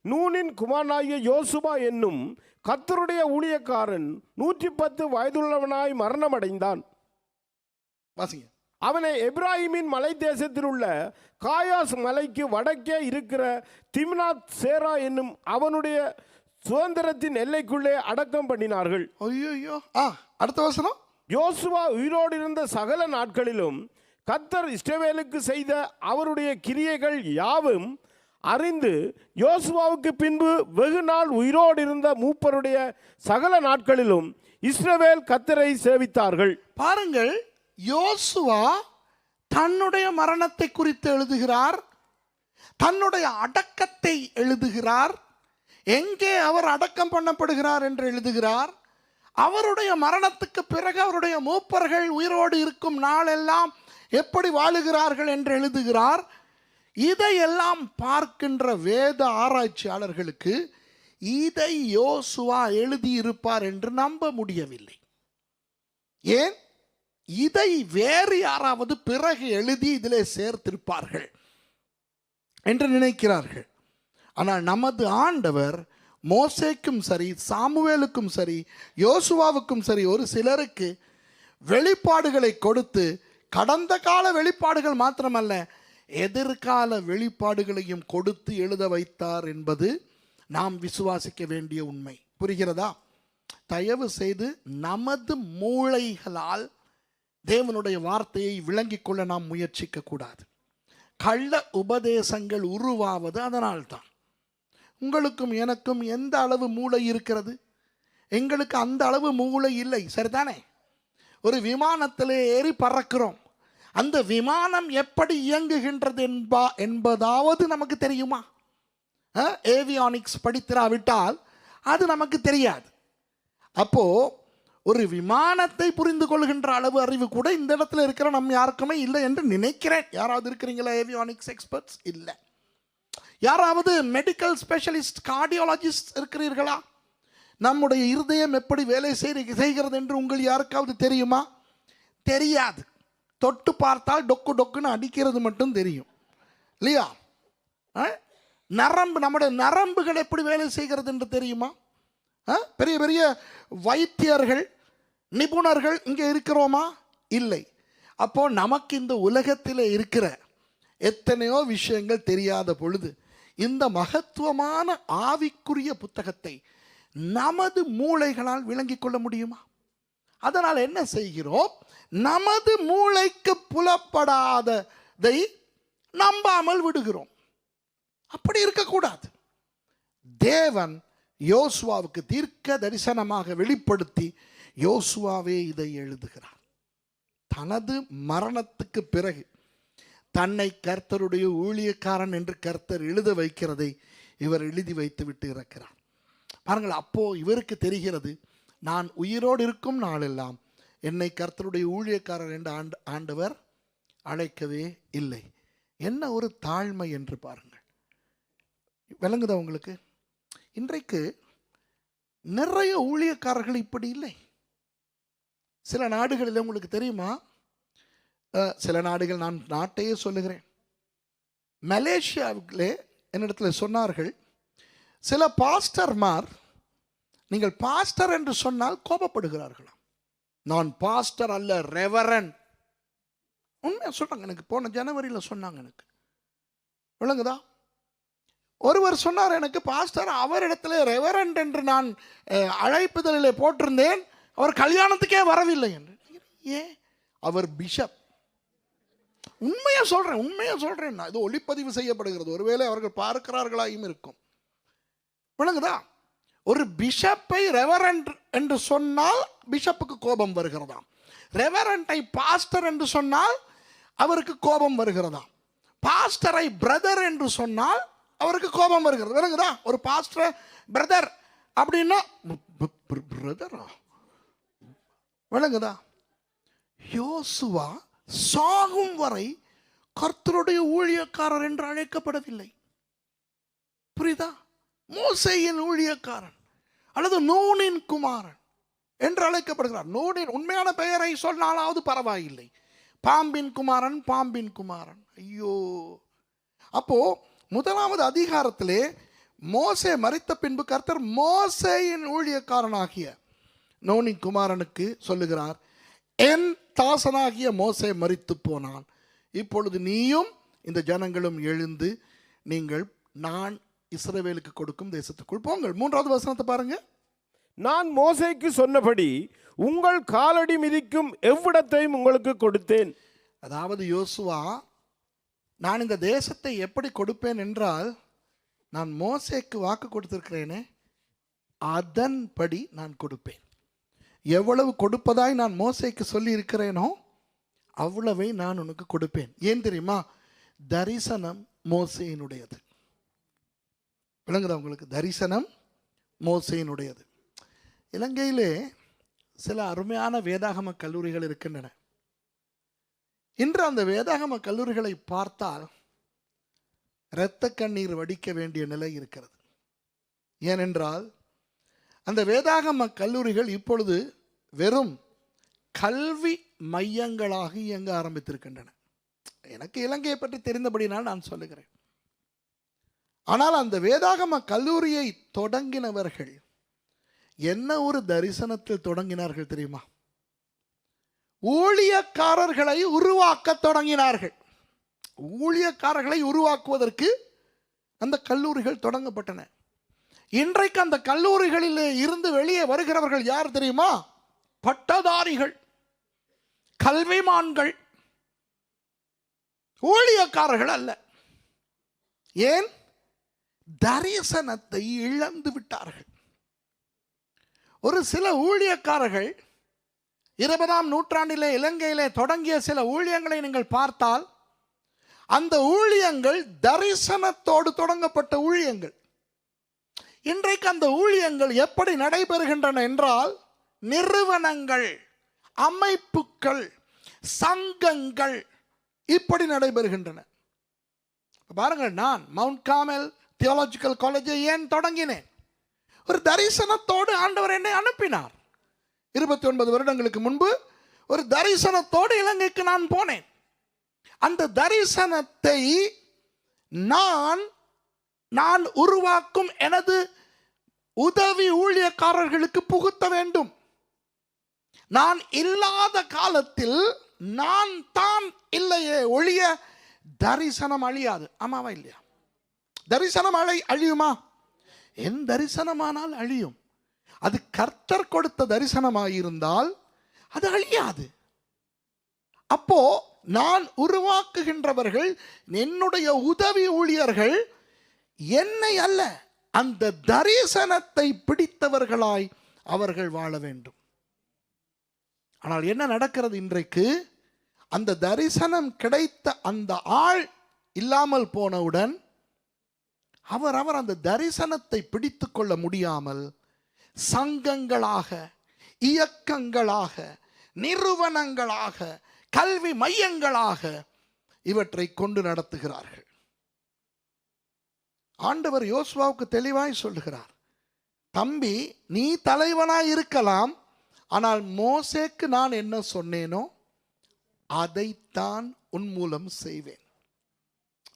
Speaker 2: நூனின் குமாரனாகிய யோசுவா என்னும் கர்த்தருடைய ஊழியக்காரன் 110 வயதுள்ளவனாய் மரணமடைந்தான்.
Speaker 1: வாசிங்க.
Speaker 2: அவனை எப்ராஹிமின் மலை தேசத்தில் உள்ள காயாஸ் மலைக்கு வடக்கே இருக்கிற திம்னாத் சேரா என்னும் அவனுடைய சுதந்திரத்தின் எல்லைக்குள்ளே அடக்கம் பண்ணினார்கள்.
Speaker 1: ஐயோ, அடுத்த வசனம்.
Speaker 2: யோசுவா உயிரோடு இருந்த சகல நாட்களிலும் கர்த்தர் இஸ்ரவேலுக்கு செய்த அவருடைய கிரியைகள் யாவும் அறிந்து யோசுவாவுக்கு பின்பு வெகு நாள் உயிரோடு இருந்த மூப்பருடைய சகல நாட்களிலும் இஸ்ரவேல் கர்த்தரை சேவித்தார்கள்.
Speaker 1: பாருங்கள், யோசுவா தன்னுடைய மரணத்தை குறித்து எழுதுகிறார், தன்னுடைய அடக்கத்தை எழுதுகிறார், எங்கே அவர் அடக்கம் பண்ணப்படுகிறார் என்று எழுதுகிறார். அவருடைய மரணத்துக்கு பிறகு அவருடைய மூப்பர்கள் உயிரோடு இருக்கும் நாளெல்லாம் எப்படி வாழுகிறார்கள் என்று எழுதுகிறார். இதையெல்லாம் பார்க்கின்ற வேத ஆராய்ச்சியாளர்களுக்கு இதை யோசுவா எழுதியிருப்பார் என்று நம்ப முடியவில்லை. ஏன்? இதை வேறு யாராவது பிறகு எழுதி இதிலே சேர்த்திருப்பார்கள் என்று நினைக்கிறார்கள். ஆனால் நமது ஆண்டவர் மோசேக்கும் சரி, சாமுவேலுக்கும் சரி, யோசுவாவுக்கும் சரி, ஒரு சிலருக்கு வெளிப்பாடுகளை கொடுத்து, கடந்த கால வெளிப்பாடுகள் மாத்திரமல்ல, எதிர்கால வெளிப்பாடுகளையும் கொடுத்து எழுத வைத்தார் என்பது நாம் விசுவாசிக்க வேண்டிய உண்மை. புரிகிறதா? தயவு செய்து நமது மூளைகளால் தேவனுடைய வார்த்தையை விளங்கிக் கொள்ள நாம் முயற்சிக்க கூடாது. கள்ள உபதேசங்கள் உருவாவது அதனால்தான். உங்களுக்கும் எனக்கும் எந்த அளவு மூளை இருக்கிறது? எங்களுக்கு அந்த அளவு மூளை இல்லை, சரிதானே? ஒரு விமானத்திலே ஏறி பறக்கிறோம். அந்த விமானம் எப்படி இயங்குகின்றது என்பதாவது நமக்கு தெரியுமா? ஏவியானிக்ஸ் படித்திராவிட்டால் அது நமக்கு தெரியாது. அப்போ ஒரு விமானத்தை புரிந்து கொள்கின்ற அளவு அறிவு கூட இந்த இடத்துல இருக்கிற நம்ம யாருக்குமே இல்லை என்று நினைக்கிறேன். யாராவது இருக்கிறீங்களா ஏவியானிக்ஸ் எக்ஸ்பர்ட்ஸ்? இல்லை. யாராவது மெடிக்கல் ஸ்பெஷலிஸ்ட், கார்டியாலஜிஸ்ட் இருக்கிறீர்களா? நம்முடைய இருதயம் எப்படி வேலை செய்கிறது என்று உங்கள் யாருக்காவது தெரியுமா? தெரியாது. தொட்டு பார்த்தால் டொக்கு டொக்குன்னு அடிக்கிறது மட்டும் தெரியும், இல்லையா? நரம்பு, நம்முடைய நரம்புகள் எப்படி வேலை செய்கிறது என்று தெரியுமா? பெரிய பெரிய வைத்தியர்கள், நிபுணர்கள் இங்கே இருக்கிறோமா? இல்லை. அப்போ நமக்கு இந்த உலகத்தில் இருக்கிற எத்தனையோ விஷயங்கள் தெரியாத பொழுது இந்த மகத்துவமான ஆவிக்குரிய புத்தகத்தை நமது மூளைகளால் விளங்கிக் கொள்ள முடியுமா? அதனால் என்ன செய்கிறோம்? நமது மூளைக்கு புலப்படாததை நம்பாமல் விடுகிறோம். அப்படி இருக்கக்கூடாது. தேவன் யோசுவாவுக்கு தீர்க்க தரிசனமாக வெளிப்படுத்தி யோசுவாவே இதை எழுதுகிறார். தனது மரணத்துக்கு பிறகு தன்னை கர்த்தருடைய ஊழியக்காரன் என்று கர்த்தர் எழுத வைக்கிறதை இவர் எழுதி வைத்து விட்டு இருக்கிறார். பாருங்கள், அப்போ இவருக்கு தெரிகிறது, நான் உயிரோடு இருக்கும் நாளெல்லாம் என்னை கர்த்தருடைய ஊழியக்காரர் என்று ஆண்டவர் அழைக்கவே இல்லை. என்ன ஒரு தாழ்மை என்று பாருங்கள். விளங்குதா உங்களுக்கு? இன்றைக்கு நிறைய ஊழியக்காரர்கள் இப்படி இல்லை. சில நாடுகளில் உங்களுக்கு தெரியுமா, சில நாடுகள், நான் நாட்டையே சொல்லுகிறேன், மலேசியாவிலே என்னிடத்தில் சொன்னார்கள், சில பாஸ்டர்மார் நீங்கள் பாஸ்டர் என்று சொன்னால் கோபப்படுகிறார்களாம். நான் பாஸ்டர் அல்ல, ரெவரன். உண்மையாக சொல்றாங்க. எனக்கு போன ஜனவரியில் சொன்னாங்க. எனக்கு விளங்குதா? ஒருவர் சொன்னார் எனக்கு, பாஸ்டர், அவரிடத்துல ரெவரண்ட் என்று நான் அழைப்புதலில் போட்டிருந்தேன், அவர் கல்யாணத்துக்கே வரவில்லை என்று. ஏன்? அவர் பிஷப். உண்மையாக சொல்கிறேன் நான். இது ஒளிப்பதிவு செய்யப்படுகிறது. ஒருவேளை அவர்கள் பார்க்கிறார்களாயும் இருக்கும். விளங்குதா? ஒரு பிஷப்பை ரெவரண்ட் என்று சொன்னால் பிஷப்புக்கு கோபம் வருகிறதாம். ரெவரண்டை பாஸ்டர் என்று சொன்னால் அவருக்கு கோபம் வருகிறதாம். பாஸ்டரை பிரதர் என்று சொன்னால் அவருக்கு கோபம் வருகிறது. விளங்குதா? ஒரு பாஸ்டர் பிரதர் அப்படின்னா பிரதரா? விளங்குதா? யோசுவா சாகும் வரை கர்த்தருடைய ஊழியக்காரர் என்று அழைக்கப்படவில்லை. புரியுதா? மோசேயின் ஊழியக்காரன் அல்லது நூனின் குமாரன் என்று அழைக்கப்படுகிறார். நூனின் உண்மையான பெயரை சொன்னாலாவது பரவாயில்லை. பாம்பின் குமாரன். ஐயோ! அப்போ முதலாவது அதிகாரத்திலே மோசே மரித்த பின்பு கர்த்தர் மோசேயின் ஊழியக்காரனாகிய நூனின் குமாரனுக்கு சொல்லுகிறார், என் தாசனாகிய மோசே மரித்து போனான், இப்பொழுது நீயும் இந்த ஜனங்களும் எழுந்து நீங்கள் நான் இஸ்ரவேலுக்கு கொடுக்கும் தேசத்துக்குள் போங்கள். 3வது வசனத்தை பாருங்க.
Speaker 2: நான் மோசேக்கு சொன்னபடி உங்கள் காலடி மிதிக்கும் எவ்விடத்தையும் உங்களுக்கு கொடுத்தேன்.
Speaker 1: அதாவது யோசுவா, நான் இந்த தேசத்தை எப்படி கொடுப்பேன் என்றால், நான் மோசேக்கு வாக்கு கொடுத்திருக்கிறேனே அதன்படி நான் கொடுப்பேன். எவ்வளவு கொடுப்பதாய் நான் மோசேக்கு சொல்லி இருக்கிறேனோ அவ்வளவை நான் உனக்கு கொடுப்பேன். ஏன் தெரியுமா? தரிசனம் மோசேயினுடையது. விளங்குதா உங்களுக்கு? தரிசனம் மோசேயினுடையது. இலங்கையிலே சில அருமையான வேதாகம கல்லூரிகள் இருக்கின்றன. இன்று அந்த வேதாகம கல்லூரிகளை பார்த்தால் இரத்த கண்ணீர் வடிக்க வேண்டிய நிலை இருக்கிறது. ஏனென்றால் அந்த வேதாகம கல்லூரிகள் இப்பொழுது வெறும் கல்வி மையங்களாக இயங்க ஆரம்பித்திருக்கின்றன. எனக்கு இலங்கையை பற்றி தெரிந்தபடினால் நான் சொல்லுகிறேன். ஆனால் அந்த வேதாகம கல்லூரியை தொடங்கினவர்கள் என்ன ஒரு தரிசனத்தில் தொடங்கினார்கள் தெரியுமா? ஊழியக்காரர்களை உருவாக்க தொடங்கினார்கள். ஊழியக்காரர்களை உருவாக்குவதற்கு அந்த கல்லூரிகள் தொடங்கப்பட்டன. இன்றைக்கு அந்த கல்லூரிகளில் இருந்து வெளியே வருகிறவர்கள் யார் தெரியுமா? பட்டதாரிகள், கல்விமான்கள், ஊழியக்காரர்கள் அல்ல. ஏன்? தரிசனத்தை இழந்து விட்டார்கள். ஒரு சில ஊழியக்காரர்கள் 20ஆம் நூற்றாண்டிலே இலங்கையிலே தொடங்கிய சில ஊழியங்களை நீங்கள் பார்த்தால் அந்த ஊழியங்கள் தரிசனத்தோடு தொடங்கப்பட்ட ஊழியங்கள். இன்றைக்கு அந்த ஊழியங்கள் எப்படி நடைபெறுகின்றன என்றால், நிறுவனங்கள், அமைப்புகள், சங்கங்கள் இப்படி நடைபெறுகின்றன. பாருங்கள், நான் மவுண்ட் கார்மெல் தியாலஜிக்கல் காலேஜை ஏன் தொடங்கினேன்? ஒரு தரிசனத்தோடு ஆண்டவர் என்னை அனுப்பினார். 29 வருடங்களுக்கு முன்பு ஒரு தரிசனத்தோடு இலங்கைக்கு நான் போனேன். அந்த தரிசனத்தை நான் உருவாக்கும் எனது உதவி ஊழியக்காரர்களுக்கு புகுத்த வேண்டும். நான் இல்லாத காலத்தில் நான் தான் இல்லையே ஒழிய தரிசனம் அழியாது. ஆமாவா இல்லையா? தரிசனம் அழியுமா? என் தரிசனமானால் அழியும். அது கர்த்தர் கொடுத்த தரிசனமாயிருந்தால் அது அழியாது. அப்போ நான் உருவாக்குகின்றவர்கள், என்னுடைய உதவி ஊழியர்கள் என்னை அல்ல, அந்த தரிசனத்தை பிடித்தவர்களாய் அவர்கள் வாழ வேண்டும். ஆனால் என்ன நடக்கிறது இன்றைக்கு? அந்த தரிசனம் கிடைத்த அந்த ஆள் இல்லாமல் போனவுடன் அவர் அந்த தரிசனத்தை பிடித்து கொள்ள முடியாமல் சங்கங்களாக, இயக்கங்களாக, நிறுவனங்களாக, கல்வி மையங்களாக இவற்றை கொண்டு நடத்துகிறார்கள். ஆண்டவர் யோசுவாவுக்கு தெளிவாய் சொல்லுகிறார், தம்பி, நீ தலைவனாய் இருக்கலாம், ஆனால் மோசேக்கு நான் என்ன சொன்னேனோ அதைத்தான் உன் மூலம் செய்வேன்.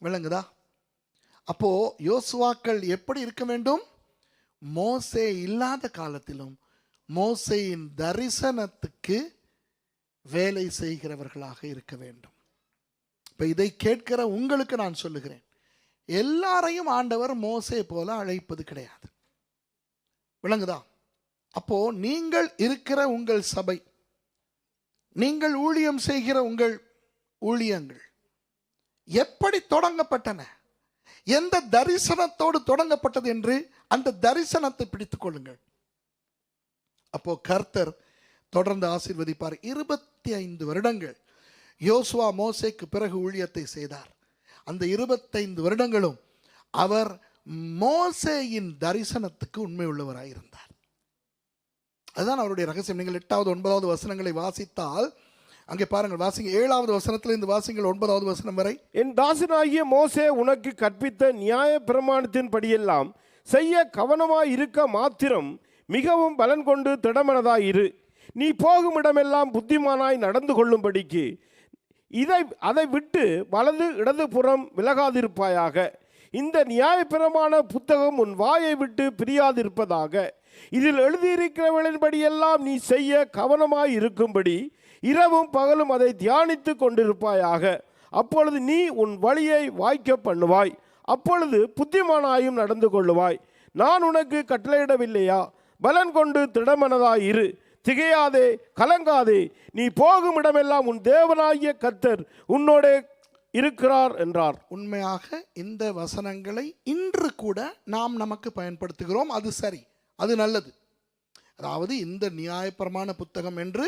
Speaker 1: விளங்குதா? அப்போ யோசுவாக்கள் எப்படி இருக்க வேண்டும்? மோசே இல்லாத காலத்திலும் மோசேயின் தரிசனத்துக்கு வேலை செய்கிறவர்களாக இருக்க வேண்டும். இப்ப இதை கேட்கிற உங்களுக்கு நான் சொல்லுகிறேன், எல்லாரையும் ஆண்டவர் மோசே போல அழைப்பது கிடையாது. விளங்குதா? அப்போ நீங்கள் இருக்கிற உங்கள் சபை, நீங்கள் ஊழியம் செய்கிற உங்கள் ஊழியங்கள் எப்படி தொடங்கப்பட்டன, எந்த தரிசனத்தோடு தொடங்கப்பட்டது என்று அந்த தரிசனத்தை பிடித்துக் கொள்ளுங்கள். அப்போ கர்த்தர் தொடர்ந்து ஆசீர்வதிப்பார். 25 வருடங்கள் யோசுவா மோசேக்கு பிறகு ஊழியத்தை செய்தார். அந்த 25 வருடங்களும் அவர் மோசேயின் தரிசனத்துக்கு உண்மை உள்ளவராயிருந்தார். அதுதான் அவருடைய ரகசியம். நீங்கள் 8வது 9வது வசனங்களை வாசித்தால் அங்கே பாருங்கள், வாசிங்க. 7வது வசனத்திலிருந்து வாசிங்கள் 9வது வசனம் வரை.
Speaker 2: என் தாசனாகிய மோசே உனக்கு கற்பித்த நியாய பிரமாணத்தின் படியெல்லாம் செய்ய கவனமாய் இருக்க மாத்திரம் மிகவும் பலன் கொண்டு திடமனதாயிரு. நீ போகும் இடமெல்லாம் புத்திமானாய் நடந்து கொள்ளும்படிக்கு அதை விட்டு வலது இடது புறம் விலகாதிருப்பாயாக. இந்த நியாயப்பிரமாண புத்தகம் உன் வாயை விட்டு பிரியாதிருப்பதாக. இதில் எழுதியிருக்கிறவளின்படியெல்லாம் நீ செய்ய கவனமாய் இருக்கும்படி இரவும் பகலும் அதை தியானித்து கொண்டிருப்பாயாக. அப்பொழுது நீ உன் வழியை வாய்க்க பண்ணுவாய், அப்பொழுது புத்திமானாயும் நடந்து கொள்ளுவாய். நான் உனக்கு கட்டளையிடவில்லையா? பலன் கொண்டு திடமனதாயிரு, திகையாதே, கலங்காதே. நீ போகும் இடமெல்லாம் உன் தேவனாகிய கர்த்தர் உன்னோட இருக்கிறார் என்றார்.
Speaker 1: உண்மையாக இந்த வசனங்களை இன்று கூட நாம் நமக்கு பயன்படுத்துகிறோம். அது சரி, அது நல்லது. அதாவது இந்த நியாயப்பிரமாண புத்தகம் என்று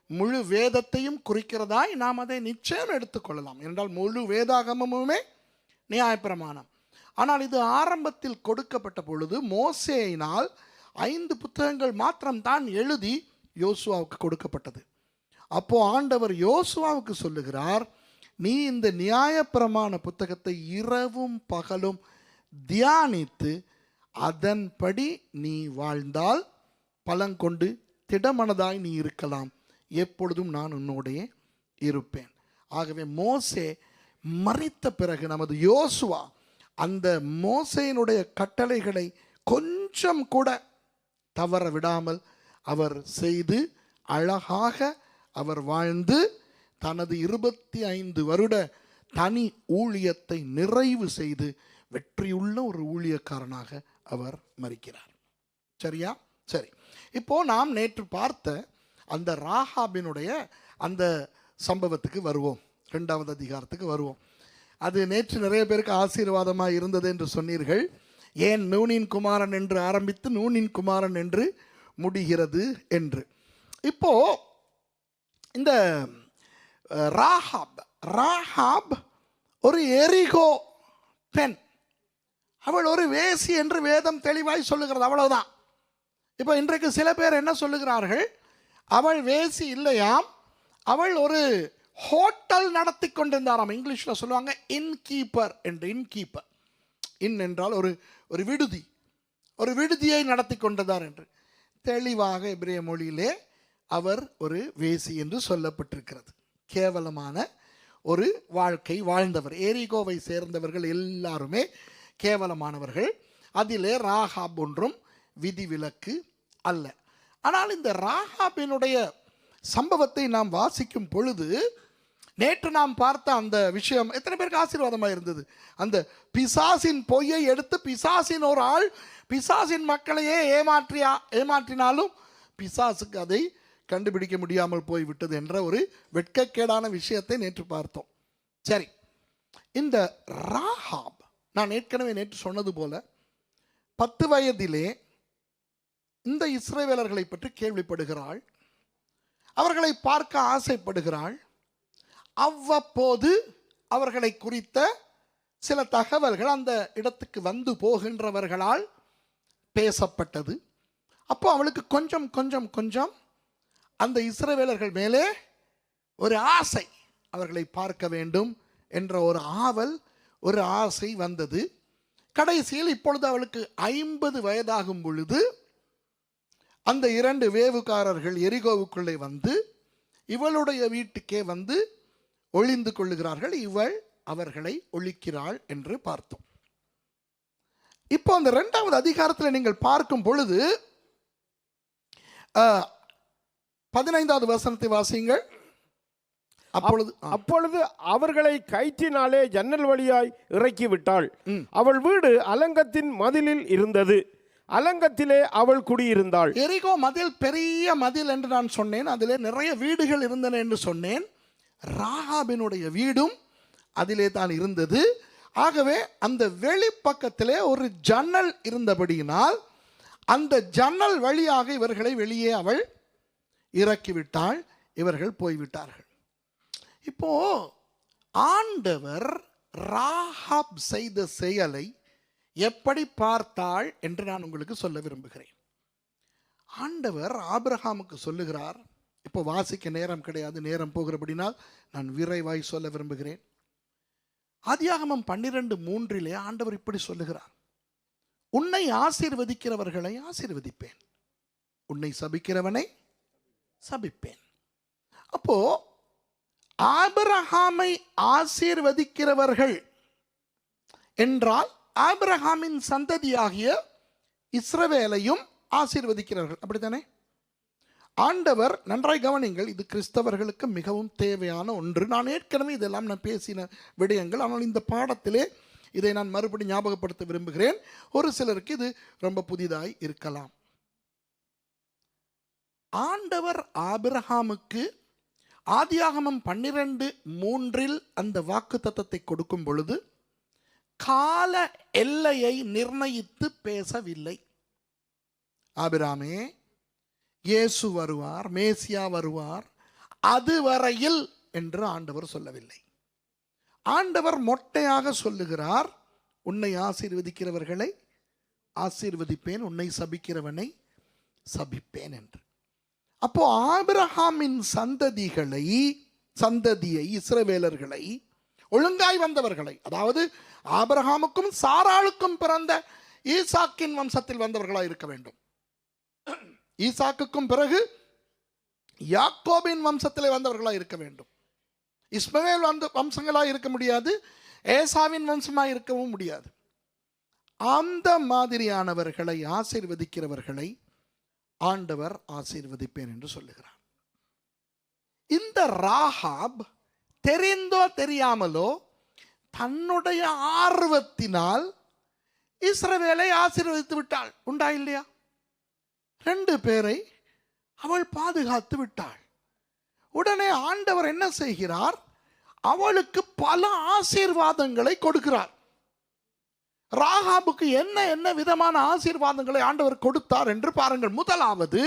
Speaker 1: முழு வேதத்தையும் குறிக்கிறதாய் நாம் அதை நிச்சயம் எடுத்துக்கொள்ளலாம். என்றால் முழு வேதாகமமுமே நியாயப்பிரமாணம். ஆனால் இது ஆரம்பத்தில் கொடுக்கப்பட்ட பொழுது மோசேயினால் 5 புத்தகங்கள் மாத்திரம்தான் எழுதி யோசுவாவுக்கு கொடுக்கப்பட்டது. அப்போ ஆண்டவர் யோசுவாவுக்கு சொல்லுகிறார், நீ இந்த நியாயப்பிரமாண புத்தகத்தை இரவும் பகலும் தியானித்து அதன்படி நீ வாழ்ந்தால் பலங்கொண்டு திடமனதாய் நீ இருக்கலாம், எப்பொழுதும் நான் உன்னோடைய இருப்பேன். ஆகவே மோசே மரித்த பிறகு நமது யோசுவா அந்த மோசேயினுடைய கட்டளைகளை கொஞ்சம் கூட தவற விடாமல் அவர் செய்து அழகாக அவர் வாழ்ந்து தனது 25 வருட தனி ஊழியத்தை நிறைவு செய்து வெற்றியுள்ள ஒரு ஊழியக்காரனாக அவர் மரிக்கிறார். சரியா? சரி, இப்போ நாம் நேற்று பார்த்த அந்த ராகாபினுடைய அந்த சம்பவத்துக்கு வருவோம், 2வது அதிகாரத்துக்கு வருவோம். அது நேற்று நிறைய பேருக்கு ஆசீர்வாதமாக இருந்தது என்று சொன்னீர்கள். ஏன் நூனின் குமாரன் என்று ஆரம்பித்து நூனின் குமாரன் என்று முடிகிறது என்று. இப்போ இந்த ராகாப் ஒரு எரிகோ பெண், அவள் ஒரு வேசி என்று வேதம் தெளிவாய் சொல்லுகிறது, அவ்வளவுதான். இப்போ இன்றைக்கு சில பேர் என்ன சொல்லுகிறார்கள், அவள் வேசி இல்லையாம், அவள் ஒரு ஹோட்டல் நடத்தி கொண்டிருந்தாராம். இங்கிலீஷில் சொல்லுவாங்க இன்கீப்பர் என்று. இன்கீப்பர், இன் என்றால் ஒரு விடுதி, ஒரு விடுதியை நடத்தி கொண்டதார் என்று. தெளிவாக எபிரேய மொழியிலே அவர் ஒரு வேசி என்று சொல்லப்பட்டிருக்கிறது. கேவலமான ஒரு வாழ்க்கை வாழ்ந்தவர். எரிகோவை சேர்ந்தவர்கள் எல்லாருமே கேவலமானவர்கள். அதிலே ராகாப் ஒன்றும் விதிவிலக்கு அல்ல. ஆனால் இந்த ராகாபினுடைய சம்பவத்தை நாம் வாசிக்கும் பொழுது நேற்று நாம் பார்த்த அந்த விஷயம் எத்தனை பேருக்கு ஆசீர்வாதமாக இருந்தது? அந்த பிசாசின் பொய்யை எடுத்து பிசாசின் ஒரு ஆள் பிசாசின் மக்களையே ஏமாற்றினாலும் பிசாசுக்கு அதை கண்டுபிடிக்க முடியாமல் போய்விட்டது என்ற ஒரு வெட்கக்கேடான விஷயத்தை நேற்று பார்த்தோம். சரி, இந்த ராகாப் நான் ஏற்கனவே நேற்று சொன்னது போல 10 வயதிலே இந்த இஸ்ரவேலர்களை பற்றி கேள்விப்படுகிறாள், அவர்களை பார்க்க ஆசைப்படுகிறாள். அவ்வப்போது அவர்களை குறித்த சில தகவல்கள் அந்த இடத்துக்கு வந்து போகின்றவர்களால் பேசப்பட்டது. அப்போ அவளுக்கு கொஞ்சம் கொஞ்சம் கொஞ்சம் அந்த இஸ்ரவேலர்கள் மேலே ஒரு ஆசை, அவர்களை பார்க்க வேண்டும் என்ற ஒரு ஆவல், ஒரு ஆசை வந்தது. கடைசியில் இப்பொழுது அவளுக்கு 50 வயதாகும் பொழுது அந்த 2 வேவுக்காரர்கள் எரிகோவுக்குள்ளே வந்து இவளுடைய வீட்டுக்கே வந்து ஒளிந்து கொள்ளுகிறார்கள். இவள் அவர்களை ஒழிக்கிறாள் என்று பார்த்தோம். இப்போ அந்த 2வது அதிகாரத்தில் நீங்கள் பார்க்கும் பொழுது 15வது வசனத்தை வாசியுங்கள்.
Speaker 2: அப்பொழுது அவர்களை கயிற்றினாலே ஜன்னல் வழியாய் இறக்கி விட்டாள். அவள் வீடு அலங்கத்தின் மதிலில் இருந்தது, அலங்கத்திலே அவள் குடியிருந்தாள்.
Speaker 1: எரிகோ மதில் பெரிய மதில் என்று நான் சொன்னேன், அதிலே நிறைய வீடுகள் இருந்தன என்று சொன்னேன். ராகாபினுடைய வீடும் அதிலே தான் இருந்தது. ஆகவே அந்த வெளிப்பக்கத்திலே ஒரு ஜன்னல் இருந்தபடியினால் அந்த ஜன்னல் வழியாக இவர்களை வெளியே அவள் இறக்கிவிட்டாள். இவர்கள் போய்விட்டார்கள். இப்போ ஆண்டவர் ராகாப் செய்த செயலை எப்படி பார்த்தாள் என்று நான் உங்களுக்கு சொல்ல விரும்புகிறேன். ஆண்டவர் ஆபிரகாமுக்கு சொல்லுகிறார். இப்போ வாசிக்க நேரம் கிடையாது, நேரம் போகிறபடினால் நான் விரைவாய் சொல்ல விரும்புகிறேன். ஆதியாகமம் 12:3 ஆண்டவர் இப்படி சொல்லுகிறார், உன்னை ஆசீர்வதிக்கிறவர்களை ஆசீர்வதிப்பேன், உன்னை சபிக்கிறவனை சபிப்பேன். அப்போ ஆபிரகாமை ஆசீர்வதிக்கிறவர்கள் என்றால் ஆபிரகாமின் சந்ததியாகிய இஸ்ரவேலையும் ஆசீர்வதிக்கிறார்கள், அப்படித்தானே? ஆண்டவர், நன்றாய் கவனிங்கள், இது கிறிஸ்தவர்களுக்கு மிகவும் தேவையான ஒன்று. நான் ஏற்கனவே இதெல்லாம் நான் பேசின விடயங்கள், ஆனால் இந்த பாடத்திலே இதை நான் மறுபடி ஞாபகப்படுத்த விரும்புகிறேன். ஒரு சிலருக்கு இது ரொம்ப புதிதாய் இருக்கலாம். ஆண்டவர் ஆபிரகாமுக்கு ஆதியாகமம் 12:3 அந்த வாக்கு தத்தத்தை கொடுக்கும் பொழுது கால எல்லையை நிர்ணயித்து பேசவில்லை. ஆபிரகாமே, இயேசு வருவார், மேசியா வருவார், அதுவரையில் என்று ஆண்டவர் சொல்லவில்லை. ஆண்டவர் மொட்டையாக சொல்லுகிறார், உன்னை ஆசீர்வதிக்கிறவர்களை ஆசீர்வதிப்பேன், உன்னை சபிக்கிறவனை சபிப்பேன் என்று. அப்போ ஆபிரகாமின் சந்ததியை இஸ்ரவேலர்களை, ஒழுங்காய் வந்தவர்களை, அதாவது ஆபிரகாமுக்கும் சாராளுக்கும் பிறந்த ஈசாக்கின் வம்சத்தில் வந்தவர்களாக இருக்க வேண்டும். ஈசாக்குக்கும் பிறகு யாக்கோபின் வம்சத்திலே வந்தவர்களாக இருக்க வேண்டும். இஸ்மவேல் வம்சங்களாக இருக்க முடியாது, ஏசாவின் வம்சமாக இருக்கவும் முடியாது. அந்த மாதிரியானவர்களை ஆசீர்வதிக்கிறவர்களை ஆண்டவர் ஆசீர்வதிப்பேன் என்று சொல்லுகிறார். இந்த ராகாப் தெரிந்தோ தெரியாமலோ தன்னுடைய ஆர்வத்தினால் இஸ்ரவேலை ஆசீர்வதித்து விட்டாள். உண்டா இல்லையா? 2 பேரை அவள் பாதுகாத்து விட்டாள். உடனே ஆண்டவர் என்ன செய்கிறார்? அவளுக்கு பல ஆசீர்வாதங்களை கொடுக்கிறார். ராகாபுக்கு என்ன விதமான ஆசீர்வாதங்களை ஆண்டவர் கொடுத்தார் என்று பாருங்கள். முதலாவது,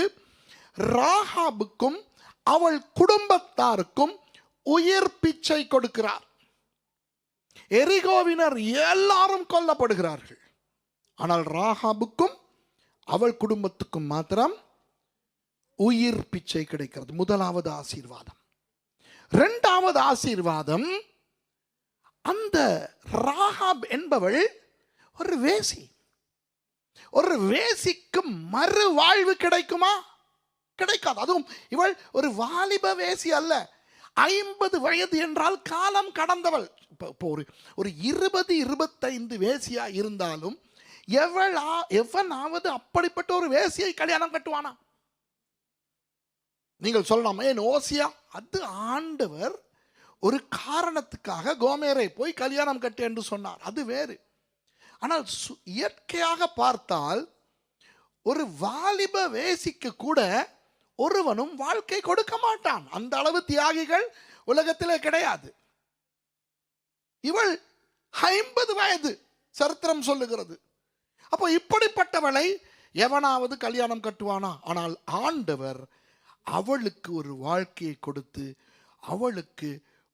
Speaker 1: ராகாபுக்கும் அவள் குடும்பத்தாருக்கும் உயிர் பிச்சை கொடுக்கிறார். எரிகோவினர் எல்லாரும் கொல்லப்படுகிறார்கள். ஆனால் ராகாபுக்கும் அவள் குடும்பத்துக்கும் மாத்திரம் உயிர் பிச்சை கிடைக்கிறது. முதலாவது ஆசீர்வாதம். 2வது ஆசீர்வாதம், அந்த ராகாப் என்பவள் ஒரு வேசி. ஒரு வேசிக்கு மறுவாழ்வு கிடைக்குமா? கிடைக்காது. அதுவும் இவள் ஒரு வாலிப வேசி அல்ல. 50 வயது என்றால் காலம் கடந்தவள். இப்போ ஒரு 20-25 வேசியா இருந்தாலும் எவனாவது அப்படிப்பட்ட ஒரு வேசியை கல்யாணம் கட்டுவானா? நீங்கள் சொல்லலாம், ஏன் ஓசியா? அது ஆண்டவர் ஒரு காரணத்துக்காக கோமேரை போய் கல்யாணம் கட்டு என்று சொன்னார், அது வேறு. ஆனால் இயற்கையாக பார்த்தால் ஒரு வாலிப வேசிக்கு கூட ஒருவனும் வாழ்க்கை கொடுக்க மாட்டான். அந்த அளவு தியாகிகள் உலகத்திலே கிடையாது. இவள் 50 வயது, சரித்திரம் சொல்லுகிறது. அப்போ இப்படிப்பட்டவளை எவனாவது கல்யாணம் கட்டுவானா? ஆனால் ஆண்டவர் அவளுக்கு ஒரு வாழ்க்கையை கொடுத்து அவளுக்கு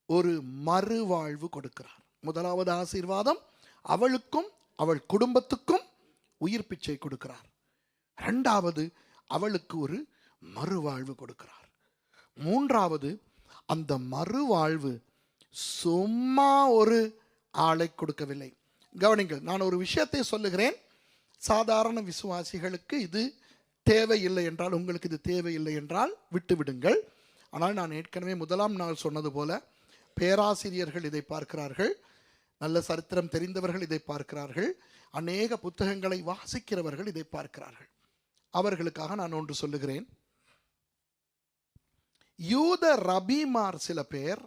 Speaker 1: ஒரு மறுவாழ்வு கொடுக்கிறார். முதலாவது ஆசீர்வாதம், அவளுக்கும் அவள் குடும்பத்துக்கும் உயிர் பிச்சை கொடுக்கிறார். 2வது, அவளுக்கு ஒரு மறுவாழ்வு கொடுக்கிறார். 3வது, அந்த மறுவாழ்வு சும்மா ஒரு ஆளை கொடுக்கவில்லை. கவனிங்கள், நான் ஒரு விஷயத்தை சொல்லுகிறேன். சாதாரண விசுவாசிகளுக்கு இது தேவையில்லை என்றால், உங்களுக்கு இது தேவையில்லை என்றால் விட்டுவிடுங்கள். ஆனால் நான் ஏற்கனவே முதலாம் நாள் சொன்னது போல, பேராசிரியர்கள் இதை பார்க்கிறார்கள், நல்ல சரித்திரம் தெரிந்தவர்கள் இதை பார்க்கிறார்கள், அநேக புத்தகங்களை வாசிக்கிறவர்கள் இதை பார்க்கிறார்கள். அவர்களுக்காக நான் ஒன்று சொல்லுகிறேன். யூத ரபிமார் சில பேர்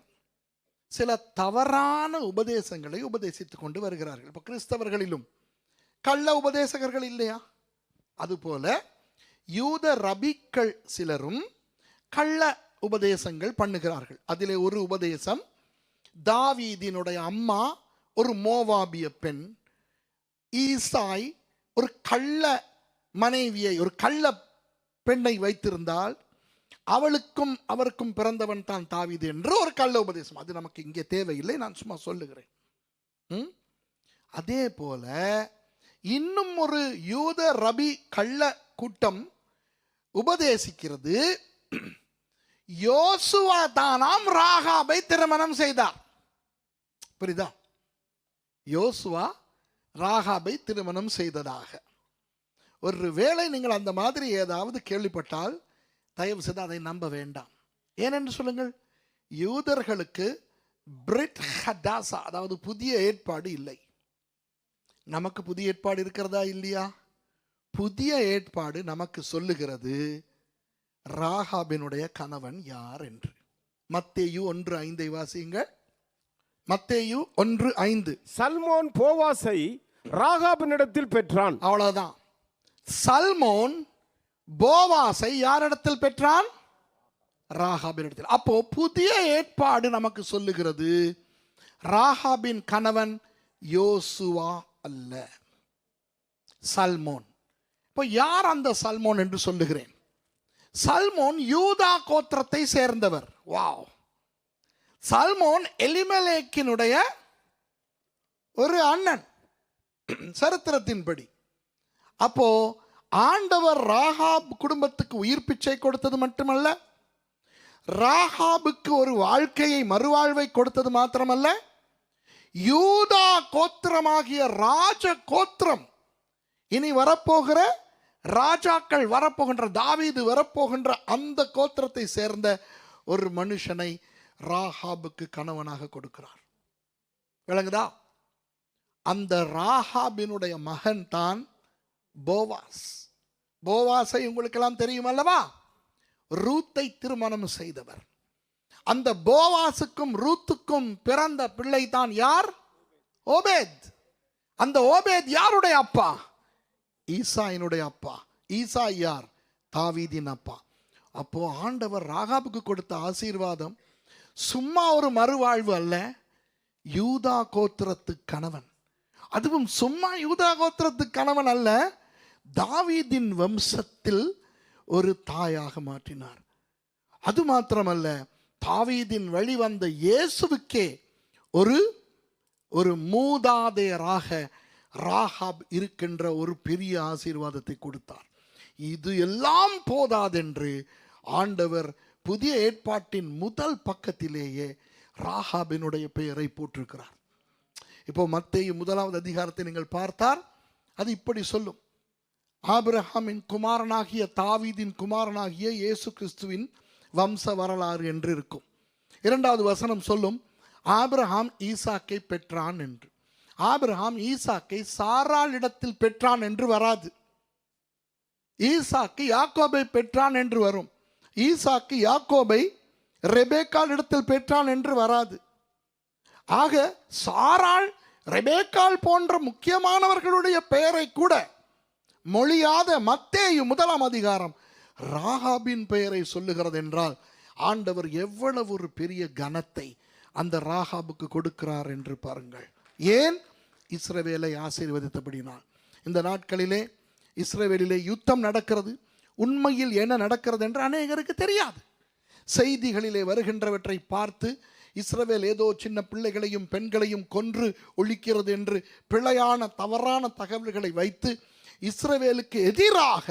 Speaker 1: சில தவறான உபதேசங்களை உபதேசித்துக் கொண்டு வருகிறார்கள். இப்போ கிறிஸ்தவர்களிலும் கள்ள உபதேசகர்கள் இல்லையா? அதுபோல யூத ரபிக்கள் சிலரும் கள்ள உபதேசங்கள் பண்ணுகிறார்கள். அதிலே ஒரு உபதேசம், தாவீதினுடைய அம்மா ஒரு மோவாபிய பெண், ஈசாய் ஒரு கள்ள மனைவியை, ஒரு கள்ள பெண்ணை வைத்திருந்தால் அவளுக்கும் அவருக்கும் பிறந்தவன் தான் தாவீது என்று ஒரு கள்ள உபதேசம். அது நமக்கு இங்கே தேவையில்லை, நான் சும்மா சொல்லுகிறேன். அதே போல இன்னும் ஒரு யூத ரபி கள்ள கூட்டம் உபதேசிக்கிறது, யோசுவா தானாம் ராகாபை திருமணம் செய்தார். புரியுதா? யோசுவா ராகாபை திருமணம் செய்ததாக. ஒரு வேளை நீங்கள் அந்த மாதிரி ஏதாவது கேள்விப்பட்டால் தயவு செய்து அதை நம்ப வேண்டாம். ஏனென்று சொல்லுங்கள், யூதர்களுக்கு பிரிட் ஹடாசா, அதாவது புதிய ஏற்பாடு இல்லை. நமக்கு புதிய ஏற்பாடு இருக்கிறதா இல்லையா? புதிய ஏற்பாடு நமக்கு சொல்லுகிறது ராகாபினுடைய கணவன் யார் என்று. மத்தேயு 1:5 வாசியுங்கள். மத்தேயு 1:5.
Speaker 2: சல்மோன் போவாசை ராகாபினிடத்தில் பெற்றான்.
Speaker 1: அவ்வளவுதான். சல்மோன் போவாசை யாரிடத்தில் பெற்றான்? ராகாபினிடத்தில். அப்போ புதிய ஏற்பாடு நமக்கு சொல்லுகிறது ராகாபின் கணவன் யோசுவா அல்ல, சல்மோன். இப்போ யார் அந்த சல்மோன் என்று சொல்லுகிறேன்? சல்மோன் யூதா கோத்திரத்தை சேர்ந்தவர். வாவ்! சல்மோன் எலிமெலேக்கினுடைய ஒரு அண்ணன் சரித்திரத்தின்படி. அப்போ ஆண்டவர் ராகாப் குடும்பத்துக்கு உயிர் பிச்சை கொடுத்தது மட்டுமல்ல, ராகாபுக்கு ஒரு வாழ்க்கையை மறுவாழ்வை கொடுத்தது மாத்திரமல்ல, யூதா கோத்திரமாகிய ராஜ கோத்திரம், இனி வரப்போகிற ராஜாக்கள், வரப்போகின்ற தாவீது வரப்போகின்ற அந்த கோத்திரத்தை சேர்ந்த ஒரு மனுஷனை ராகாபுக்கு கணவனாக கொடுக்கிறார். விளங்குதா? அந்த ராகாபினுடைய மகன் தான் போவாஸ். போவாஸை உங்களுக்கெல்லாம் தெரியும் அல்லவா? ரூத்தை திருமணம் செய்தவர். அந்த போவாசுக்கும் ரூத்துக்கும் பிறந்த பிள்ளை தான் யார்? ஓபேத். அந்த ஓபேத் யாருடைய அப்பா? ஈசாயினுடைய அப்பா. ஈசா யார்? தாவீதின் அப்பா. அப்போ ஆண்டவர் ராகாபுக்கு கொடுத்த ஆசீர்வாதம் சும்மா ஒரு மறுவாழ்வு அல்ல, யூதா கோத்திரத்து கணவன். அதுவும் சும்மா யூதா கோத்திரத்து கணவன் அல்ல, தாவீதின் வம்சத்தில் ஒரு தாயாக மாற்றினார். அது மாத்திரமல்ல, தாவீதின் வழிவந்த இயேசுவுக்கே ஒரு மூதாதையராக ராகாப் இருக்கின்ற ஒரு பெரிய ஆசீர்வாதத்தை கொடுத்தார். இது எல்லாம் போதாதென்று ஆண்டவர் புதிய ஏற்பாட்டின் முதல் பக்கத்திலேயே ராகாபினுடைய பெயரை போட்டிருக்கிறார். இப்போ மத்தேயு 1வது அதிகாரத்தை நீங்கள் பார்த்தால் அது இப்படி சொல்லும்: ஆபிரகாமின் குமாரனாகிய தாவீதின் குமாரனாகிய இயேசு கிறிஸ்துவின் வம்ச வரலாறு என்று இருக்கும். 2வது வசனம் சொல்லும், ஆபிரகாம் ஈசாக்கை பெற்றான் என்று. ஆபிரகாம் ஈசாக்கை சாராள் இடத்தில் பெற்றான் என்று வராது. ஈசாக்கு யாக்கோபை பெற்றான் என்று வரும். ஈசாக்கு யாக்கோபை ரெபேக்காள் இடத்தில் பெற்றான் என்று வராது. ஆக சாராள், ரெபேக்காள் போன்ற முக்கியமானவர்களுடைய பெயரை கூட மொழியாத மத்தேயு 1ஆம் அதிகாரம் ராகாபின் பெயரை சொல்லுகிறது என்றால் ஆண்டவர் எவ்வளவு ஒரு பெரிய கனத்தை அந்த ராகாபுக்கு கொடுக்கிறார் என்று பாருங்கள். ஏன்? இஸ்ரவேலை ஆசீர்வதித்தபடினால். இந்த நாட்களிலே இஸ்ரவேலிலே யுத்தம் நடக்கிறது. உண்மையில் என்ன நடக்கிறது என்று அநேகருக்கு தெரியாது. செய்திகளிலே வருகின்றவற்றை பார்த்து இஸ்ரவேல் ஏதோ சின்ன பிள்ளைகளையும் பெண்களையும் கொன்று ஒழிக்கிறது என்று பிழையான தவறான தகவல்களை வைத்து இஸ்ரவேலுக்கு எதிராக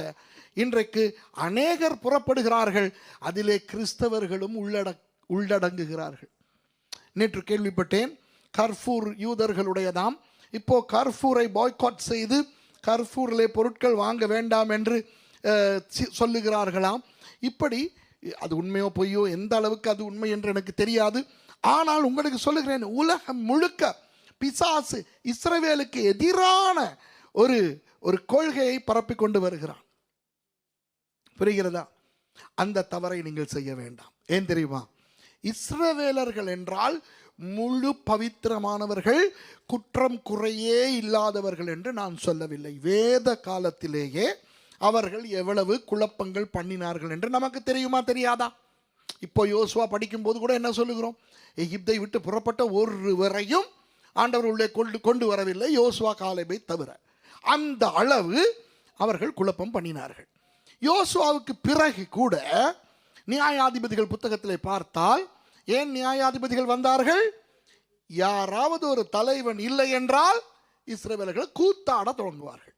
Speaker 1: இன்றைக்கு அநேகர் புறப்படுகிறார்கள். அதிலே கிறிஸ்தவர்களும் உள்ளடங்குகிறார்கள். நேற்று கேள்விப்பட்டேன், கர்ஃபூர் யூதர்களுடையதாம். இப்போ கர்ஃபூரை பாய்காட் செய்து கர்ஃபூரிலே பொருட்கள் வாங்க வேண்டாம் என்று சொல்லுகிறார்களாம். இப்படி அது உண்மையோ பொய்யோ, எந்த அளவுக்கு அது உண்மை என்று எனக்கு தெரியாது. ஆனால் உங்களுக்கு சொல்லுகிறேன், உலகம் முழுக்க பிசாசு இஸ்ரவேலுக்கு எதிரான ஒரு கொள்கையை பரப்பிக் கொண்டு வருகிறான். புரிகிறதா? அந்த தவறை நீங்கள் செய்ய வேண்டாம். ஏன் தெரியுமா? இஸ்ரவேலர்கள் என்றால் முழு பவித்திரமானவர்கள், குற்றம் குறையே இல்லாதவர்கள் என்று நான் சொல்லவில்லை. வேத காலத்திலேயே அவர்கள் எவ்வளவு குழப்பங்கள் பண்ணினார்கள் என்று நமக்கு தெரியுமா தெரியாதா? இப்போ யோசுவா படிக்கும்போது கூட என்ன சொல்லுகிறோம்? எகிப்தை விட்டு புறப்பட்ட ஒருவரையும் ஆண்டவர் உள்ளே கொண்டு வரவில்லை, யோசுவா காலேபை தவிர. அந்த அளவு அவர்கள் குழப்பம் பண்ணினார்கள். யோசுவாவுக்கு பிறகு கூட நியாயாதிபதிகள் புத்தகத்திலே பார்த்தால், ஏன் நியாயாதிபதிகள் வந்தார்கள்? யாராவது ஒரு தலைவன் இல்லை என்றால் இஸ்ரவேலர்கள் கூத்தாட தொடங்குவார்கள்.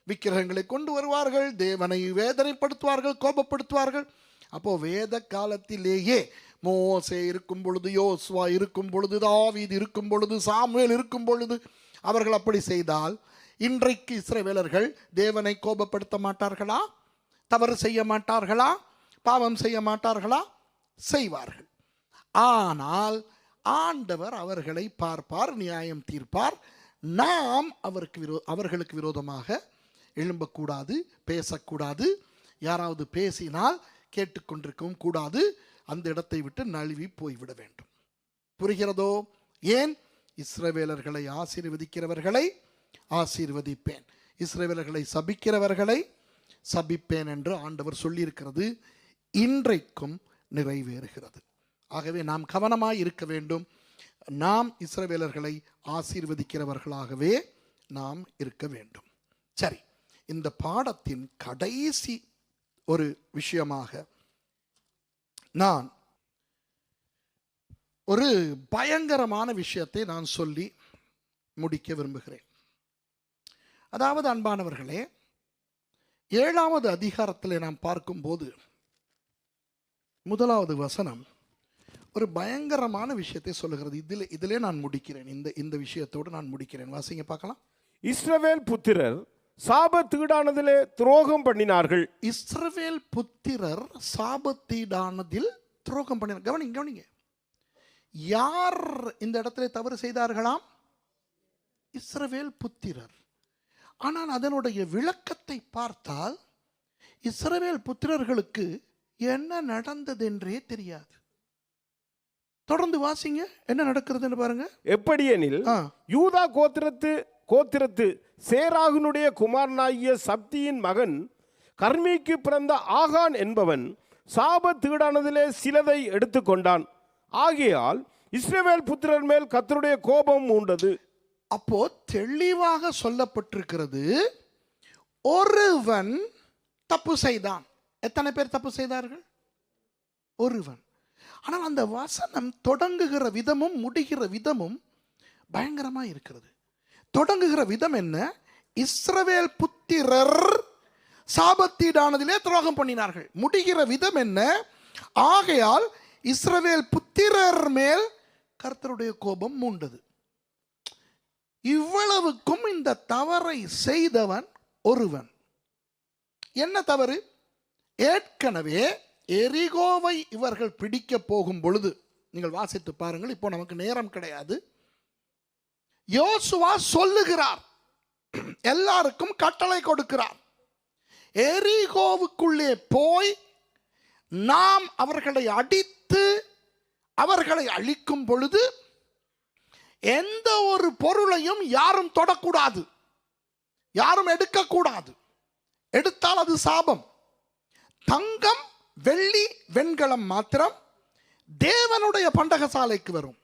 Speaker 1: விக்கிரகங்களை கொண்டு வருவார்கள், தேவனை வேதனைப்படுத்துவார்கள், கோபப்படுத்துவார்கள். அப்போ வேத காலத்திலேயே மோசே இருக்கும் பொழுது, யோசுவா இருக்கும் பொழுது, தாவீது இருக்கும் பொழுது, சாமுவேல் இருக்கும் பொழுது அவர்கள் அப்படி செய்தால் இன்றைக்கு இஸ்ரவேலர்கள் தேவனை கோபப்படுத்த மாட்டார்களா? தவறு செய்ய மாட்டார்களா? பாவம் செய்ய மாட்டார்களா? செய்வார்கள். ஆனால் ஆண்டவர் அவர்களை பார்ப்பார், நியாயம் தீர்ப்பார். நாம் அவர்களுக்கு விரோதமாக எழும்பக்கூடாது, பேசக்கூடாது. யாராவது பேசினால் கேட்டுக்கொண்டிருக்கவும் கூடாது. அந்த இடத்தை விட்டு நழுவி போய்விட வேண்டும். புரிகிறதோ? ஏன்? இஸ்ரவேலர்களை ஆசீர்வதிக்கிறவர்களை ஆசீர்வதிப்பேன், இஸ்ரவேலர்களை சபிக்கிறவர்களை சபிப்பேன் என்று ஆண்டவர் சொல்லியிருக்கிறது. இன்றைக்கும் நிறைவேறுகிறது. ஆகவே நாம் கவனமாய் இருக்க வேண்டும். நாம் இஸ்ரவேலர்களை ஆசீர்வதிக்கிறவர்களாகவே நாம் இருக்க வேண்டும். சரி, இந்த பாடத்தின் கடைசி ஒரு விஷயமாக நான் ஒரு பயங்கரமான விஷயத்தை நான் சொல்லி முடிக்க விரும்புகிறேன். அதாவது அன்பானவர்களே, 7வது அதிகாரத்தில் நாம் பார்க்கும்போது 1வது வசனம் ஒரு பயங்கரமான விஷயத்தை சொல்லுகிறது. இதிலே நான் முடிக்கிறேன். இந்த விஷயத்தோடு நான் முடிக்கிறேன். வாசிங்க பார்க்கலாம்.
Speaker 2: இஸ்ரவேல் புத்திரர் சாபத்தீடானதிலே துரோகம் பண்ணினார்கள்.
Speaker 1: இஸ்ரவேல் புத்திரர் சாபத்தீடானதில் துரோகம் பண்ணினார். கவனிங்க. யார் இந்த இடத்துல தவறு செய்தார்களாம்? இஸ்ரவேல் புத்திரர். ஆனால் அதனுடைய விளக்கத்தை பார்த்தால் இஸ்ரவேல் புத்திரர்களுக்கு என்ன நடந்தது என்றே தெரியாது. தொடர்ந்து வாசிங்க, என்ன நடக்கிறதுன்னு பாருங்க.
Speaker 2: எப்படியெனில் யூதா கோத்திரத்து சேராகுனுடைய குமாரனாகிய சப்தியின் மகன் கர்மிக்கு பிறந்த ஆகான் என்பவன் சாபத்தீடானதிலே சிலதை எடுத்துக்கொண்டான். ஆகையால் இஸ்ரவேல் புத்திரர் மேல் கர்த்தருடைய கோபம் மூண்டது.
Speaker 1: அப்போ தெளிவாக சொல்லப்பட்டிருக்கிறது, ஒருவன் தப்பு செய்தான். எத்தனை பேர் தப்பு செய்தார்கள்? ஒருவன். ஆனால் அந்த வசனம் தொடங்குகிற விதமும் முடிகிற விதமும் பயங்கரமா இருக்கிறது. தொடங்குகிற விதம் என்ன? இஸ்ரவேல் புத்திரர் சாபத்தீடானதிலே துரோகம் பண்ணினார்கள். முடிகிற விதம் என்ன? ஆகையால் இஸ்ரவேல் புத்திரர் மேல் கர்த்தருடைய கோபம் மூண்டது. இவ்வளவுக்கும் இந்த தவறை செய்தவன் ஒருவன். என்ன தவறு? ஏற்கனவே எரிகோவை இவர்கள் பிடிக்க போகும் பொழுது, நீங்கள் வாசித்து பாருங்கள், இப்போ நமக்கு நேரம் கிடையாது. யோசுவா சொல்லுகிறார், எல்லாருக்கும் கட்டளை கொடுக்கிறார், எரிகோவுக்குள்ளே போய் நாம் அவர்களை அடித்து அவர்களை அழிக்கும் பொழுது எந்த ஒரு பொருளையும் யாரும் தொடக்கூடாது, யாரும் எடுக்கக்கூடாது. எடுத்தால் அது சாபம். தங்கம், வெள்ளி, வெண்கலம் மாத்திரம் தேவனுடைய பண்டகசாலைக்கு வரும்.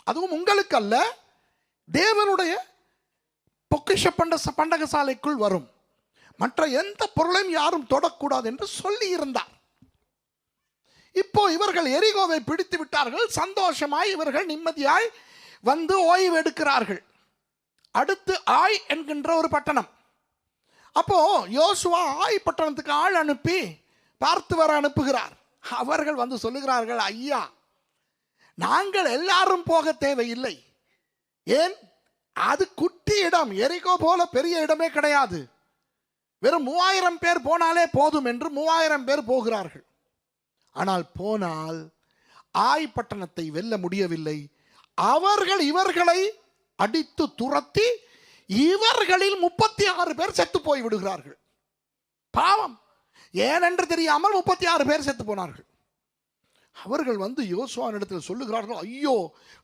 Speaker 1: அதுவும் உங்களுக்கு அல்ல, தேவனுடைய பொக்கிஷ பண்டகசாலைக்குள் வரும். மற்ற எந்த பொருளையும் யாரும் தொடக்கூடாது என்று சொல்லி இருந்தார். இப்போ இவர்கள் எரிகோவை பிடித்து விட்டார்கள். சந்தோஷமாய் இவர்கள் நிம்மதியாய் வந்து ஓய்வு எடுக்கிறார்கள். அடுத்து ஆய் என்கின்ற ஒரு பட்டணம். அப்போ யோசுவா ஆய் பட்டணத்துக்கு ஆள் அனுப்பி பார்த்து வர அனுப்புகிறார். அவர்கள் வந்து சொல்லுகிறார்கள், ஐயா, நாங்கள் எல்லாரும் போக தேவையில்லை. ஏன்? அது குட்டி இடம், எரிகோ போல பெரிய இடமே கிடையாது. வெறும் 3000 பேர் போனாலே போதும் என்று 3000 பேர் போகிறார்கள். ஆனால் போனால் ஆய் பட்டணத்தை வெல்ல முடியவில்லை. அவர்கள் இவர்களை அடித்து துரத்தி இவர்களில் 36 பேர் செத்து போய் விடுகிறார்கள். பாவம், ஏனென்று தெரியாமல் 36 பேர் செத்து போனார்கள். அவர்கள் வந்து யோசுவாவினிடத்தில் சொல்லுகிறார்கள், ஐயோ,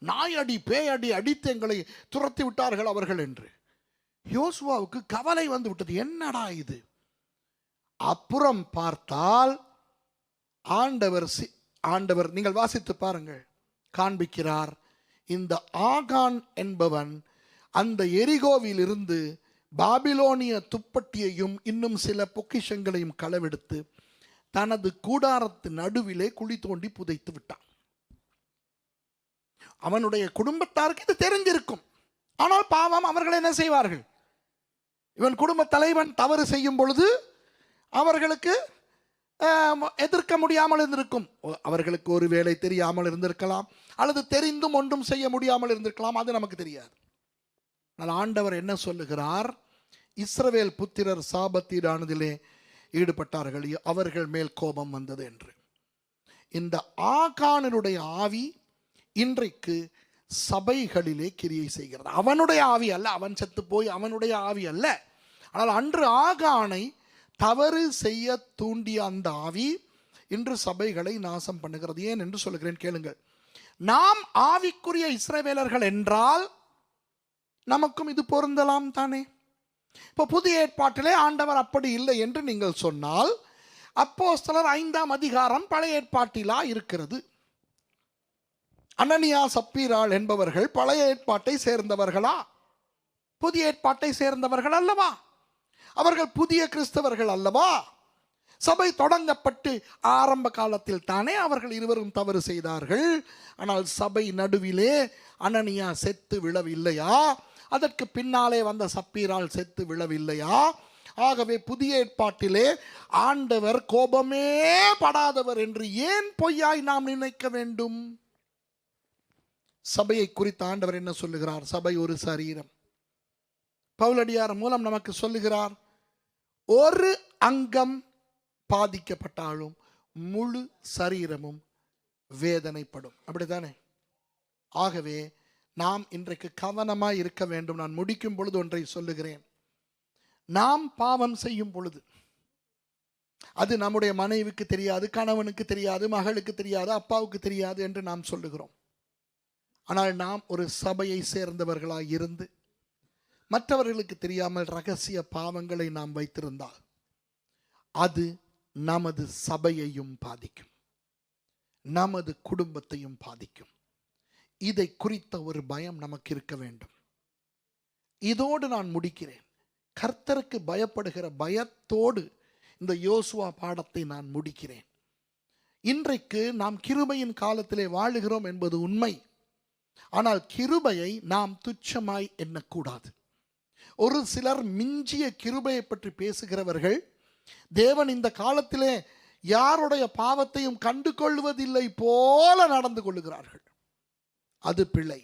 Speaker 1: நாய் அடி பேய் அடி அடித்து எங்களை துரத்தி விட்டார்கள் அவர்கள் என்று. யோசுவாவுக்கு கவலை வந்து விட்டது, என்னடா இது? அப்புறம் பார்த்தால் ஆண்டவர் நீங்கள் வாசித்து பாருங்கள், காண்பிக்கிறார், இந்த ஆகான் என்பவன் அந்த எரிகோவில் இருந்து பாபிலோனிய துப்பட்டியையும் இன்னும் சில பொக்கிஷங்களையும் களவெடுத்து தனது கூடாரத்து நடுவிலே குழி தோண்டி புதைத்து விட்டான். அவனுடைய குடும்பத்தாருக்கு இது தெரிஞ்சிருக்கும். ஆனால் பாவம், அவர்கள் என்ன செய்வார்கள்? இவன் குடும்ப தலைவன் தவறு செய்யும் பொழுது அவர்களுக்கு எதிர்க்க முடியாமல் இருந்திருக்கும். அவர்களுக்கு ஒரு வேளை தெரியாமல் இருந்திருக்கலாம், அல்லது தெரிந்தும் ஒன்றும் செய்ய முடியாமல் இருந்திருக்கலாம், அது நமக்கு தெரியாது. ஆனால் ஆண்டவர் என்ன சொல்லுகிறார்? இஸ்ரவேல் புத்திரர் சாபத்தீடானதிலே ஈடுபட்டார்கள், அவர்கள் மேல் கோபம் வந்தது என்று. இந்த ஆகானுடைய ஆவி இன்றைக்கு சபைகளிலே கிரியை செய்கிறது. அவனுடைய ஆவி அல்ல, அவன் செத்து போய் அவனுடைய ஆவி அல்ல. ஆனால் அன்று ஆகானை தவறு செய்ய தூண்டிய அந்த ஆவி இன்று சபைகளை நாசம் பண்ணுகிறது. ஏன் என்று சொல்லுகிறேன், கேளுங்கள். நாம் ஆவிக்குரிய இஸ்ரவேலர்கள் என்றால் நமக்கும் இது பொருந்தலாம் தானே? இப்போ புதிய ஏற்பாட்டிலே ஆண்டவர் அப்படி இல்லை என்று நீங்கள் சொன்னால், அப்போஸ்தலர் 5ஆம் அதிகாரம் பழைய ஏற்பாட்டிலா இருக்கிறது. அனனியா சப்பீராள் என்பவர்கள் பழைய ஏற்பாட்டை சேர்ந்தவர்களா? புதிய ஏற்பாட்டை சேர்ந்தவர்கள் அல்லவா? அவர்கள் புதிய கிறிஸ்தவர்கள் அல்லவா? சபை தொடங்கப்பட்டு ஆரம்ப காலத்தில் தானே அவர்கள் இருவரும் தவறு செய்தார்கள். ஆனால் சபை நடுவிலே அனனியா செத்து விழவில்லையா? அதற்கு பின்னாலே வந்த சப்பீரால் செத்து விழவில்லையா? ஆகவே புதிய ஏற்பாட்டிலே ஆண்டவர் கோபமே படாதவர் என்று ஏன் பொய்யாய் நாம் நினைக்க வேண்டும்? சபையை குறித்து ஆண்டவர் என்ன சொல்லுகிறார்? சபை ஒரு சரீரம். பவுலடியார் மூலம் நமக்கு சொல்லுகிறார், ஒரு அங்கம் பாதிக்கப்பட்டாலும் முழு சரீரமும் வேதனைப்படும். அப்படித்தானே? ஆகவே நாம் இன்றைக்கு கவனமாய் இருக்க வேண்டும். நான் முடிக்கும் பொழுது ஒன்றை சொல்லுகிறேன். நாம் பாவம் செய்யும் பொழுது அது நம்முடைய மனைவிக்கு தெரியாது, கணவனுக்கு தெரியாது, மகளுக்கு தெரியாது, அப்பாவுக்கு தெரியாது என்று நாம் சொல்லுகிறோம். ஆனால் நாம் ஒரு சபையை சேர்ந்தவர்களாய் இருந்து மற்றவர்களுக்கு தெரியாமல் ரகசிய பாவங்களை நாம் வைத்திருந்தால் அது நமது சபையையும் பாதிக்கும், நமது குடும்பத்தையும் பாதிக்கும். இதை குறித்த ஒரு பயம் நமக்கு இருக்க வேண்டும். இதோடு நான் முடிக்கிறேன். கர்த்தருக்கு பயப்படுகிற பயத்தோடு இந்த யோசுவா பாடத்தை நான் முடிக்கிறேன். இன்றைக்கு நாம் கிருபையின் காலத்திலே வாழுகிறோம் என்பது உண்மை. ஆனால் கிருபையை நாம் துச்சமாய் எண்ணக்கூடாது. ஒரு சிலர் மிஞ்சிய கிருபையை பற்றி பேசுகிறவர்கள் தேவன் இந்த காலத்திலே யாருடைய பாவத்தையும் கண்டு கொள்வதில்லை போல நடந்து கொள்ளுகிறார்கள். அது பிழை.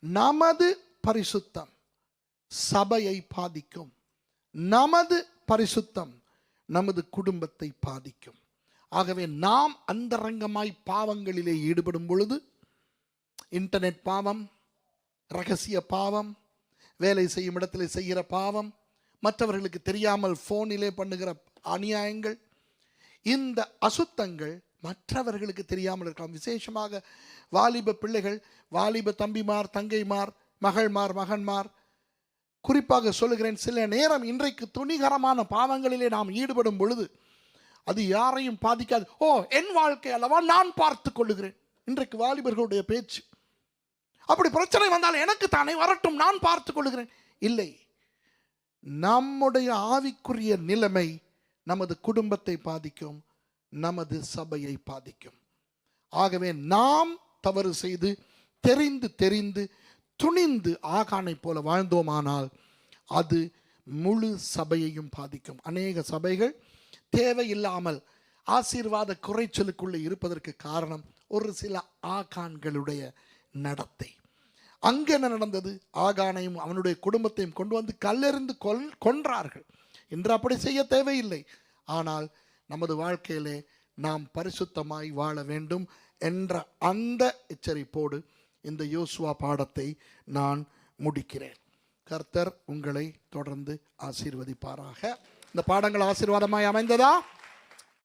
Speaker 1: நமது பரிசுத்தம் சபையை பாதிக்கும். நமது பரிசுத்தம் நமது குடும்பத்தை பாதிக்கும். ஆகவே நாம் அந்தரங்கமாய் பாவங்களிலே ஈடுபடும் பொழுது, இன்டர்நெட் பாவம், ரகசிய பாவம், வேலை செய்யும் இடத்துல செய்கிற பாவம், மற்றவர்களுக்கு தெரியாமல் போனிலே பண்ணுகிற அநியாயங்கள், இந்த அசுத்தங்கள் மற்றவர்களுக்கு தெரியாமல் இருக்கலாம். விசேஷமாக வாலிப பிள்ளைகள், வாலிப தம்பிமார், தங்கைமார், மகள்மார், மகன்மார், குறிப்பாக சொல்லுகிறேன், சில நேரம் இன்றைக்கு துணிகரமான பாவங்களிலே நாம் ஈடுபடும் பொழுது அது யாரையும் பாதிக்காது. ஓ, என் வாழ்க்கை அல்லவா, நான் பார்த்து கொள்ளுகிறேன். இன்றைக்கு வாலிபர்களுடைய பேச்சு. அப்படி பிரச்சனை வந்தால் எனக்கு தானே வரட்டும், நான் பார்த்து கொள்ளுகிறேன். இல்லை, நம்முடைய ஆவிக்குரிய நிலைமை நமது குடும்பத்தை பாதிக்கும், நமது சபையை பாதிக்கும். ஆகவே நாம் தவறு செய்து தெரிந்து துணிந்து ஆகானை போல வாழ்ந்தோமானால் அது முழு சபையையும் பாதிக்கும். அநேக சபைகள் தேவையில்லாமல் ஆசீர்வாத குறைச்சலுக்குள்ளே இருப்பதற்கு காரணம் ஒரு சில ஆகான்களுடைய நடத்தை. அங்கு என்ன நடந்தது? ஆகானையும் அவனுடைய குடும்பத்தையும் கொண்டு வந்து கல்லெறிந்து கொன்றார்கள். இன்று அப்படி செய்ய தேவையில்லை. ஆனால் நமது வாழ்க்கையிலே நாம் பரிசுத்தமாய் வாழ வேண்டும் என்ற அந்த எச்சரிப்போடு இந்த யோசுவா பாடத்தை நான் முடிக்கிறேன். கர்த்தர் உங்களை தொடர்ந்து ஆசீர்வதிப்பாராக. இந்த பாடங்கள் ஆசீர்வாதமாய் அமைந்ததா?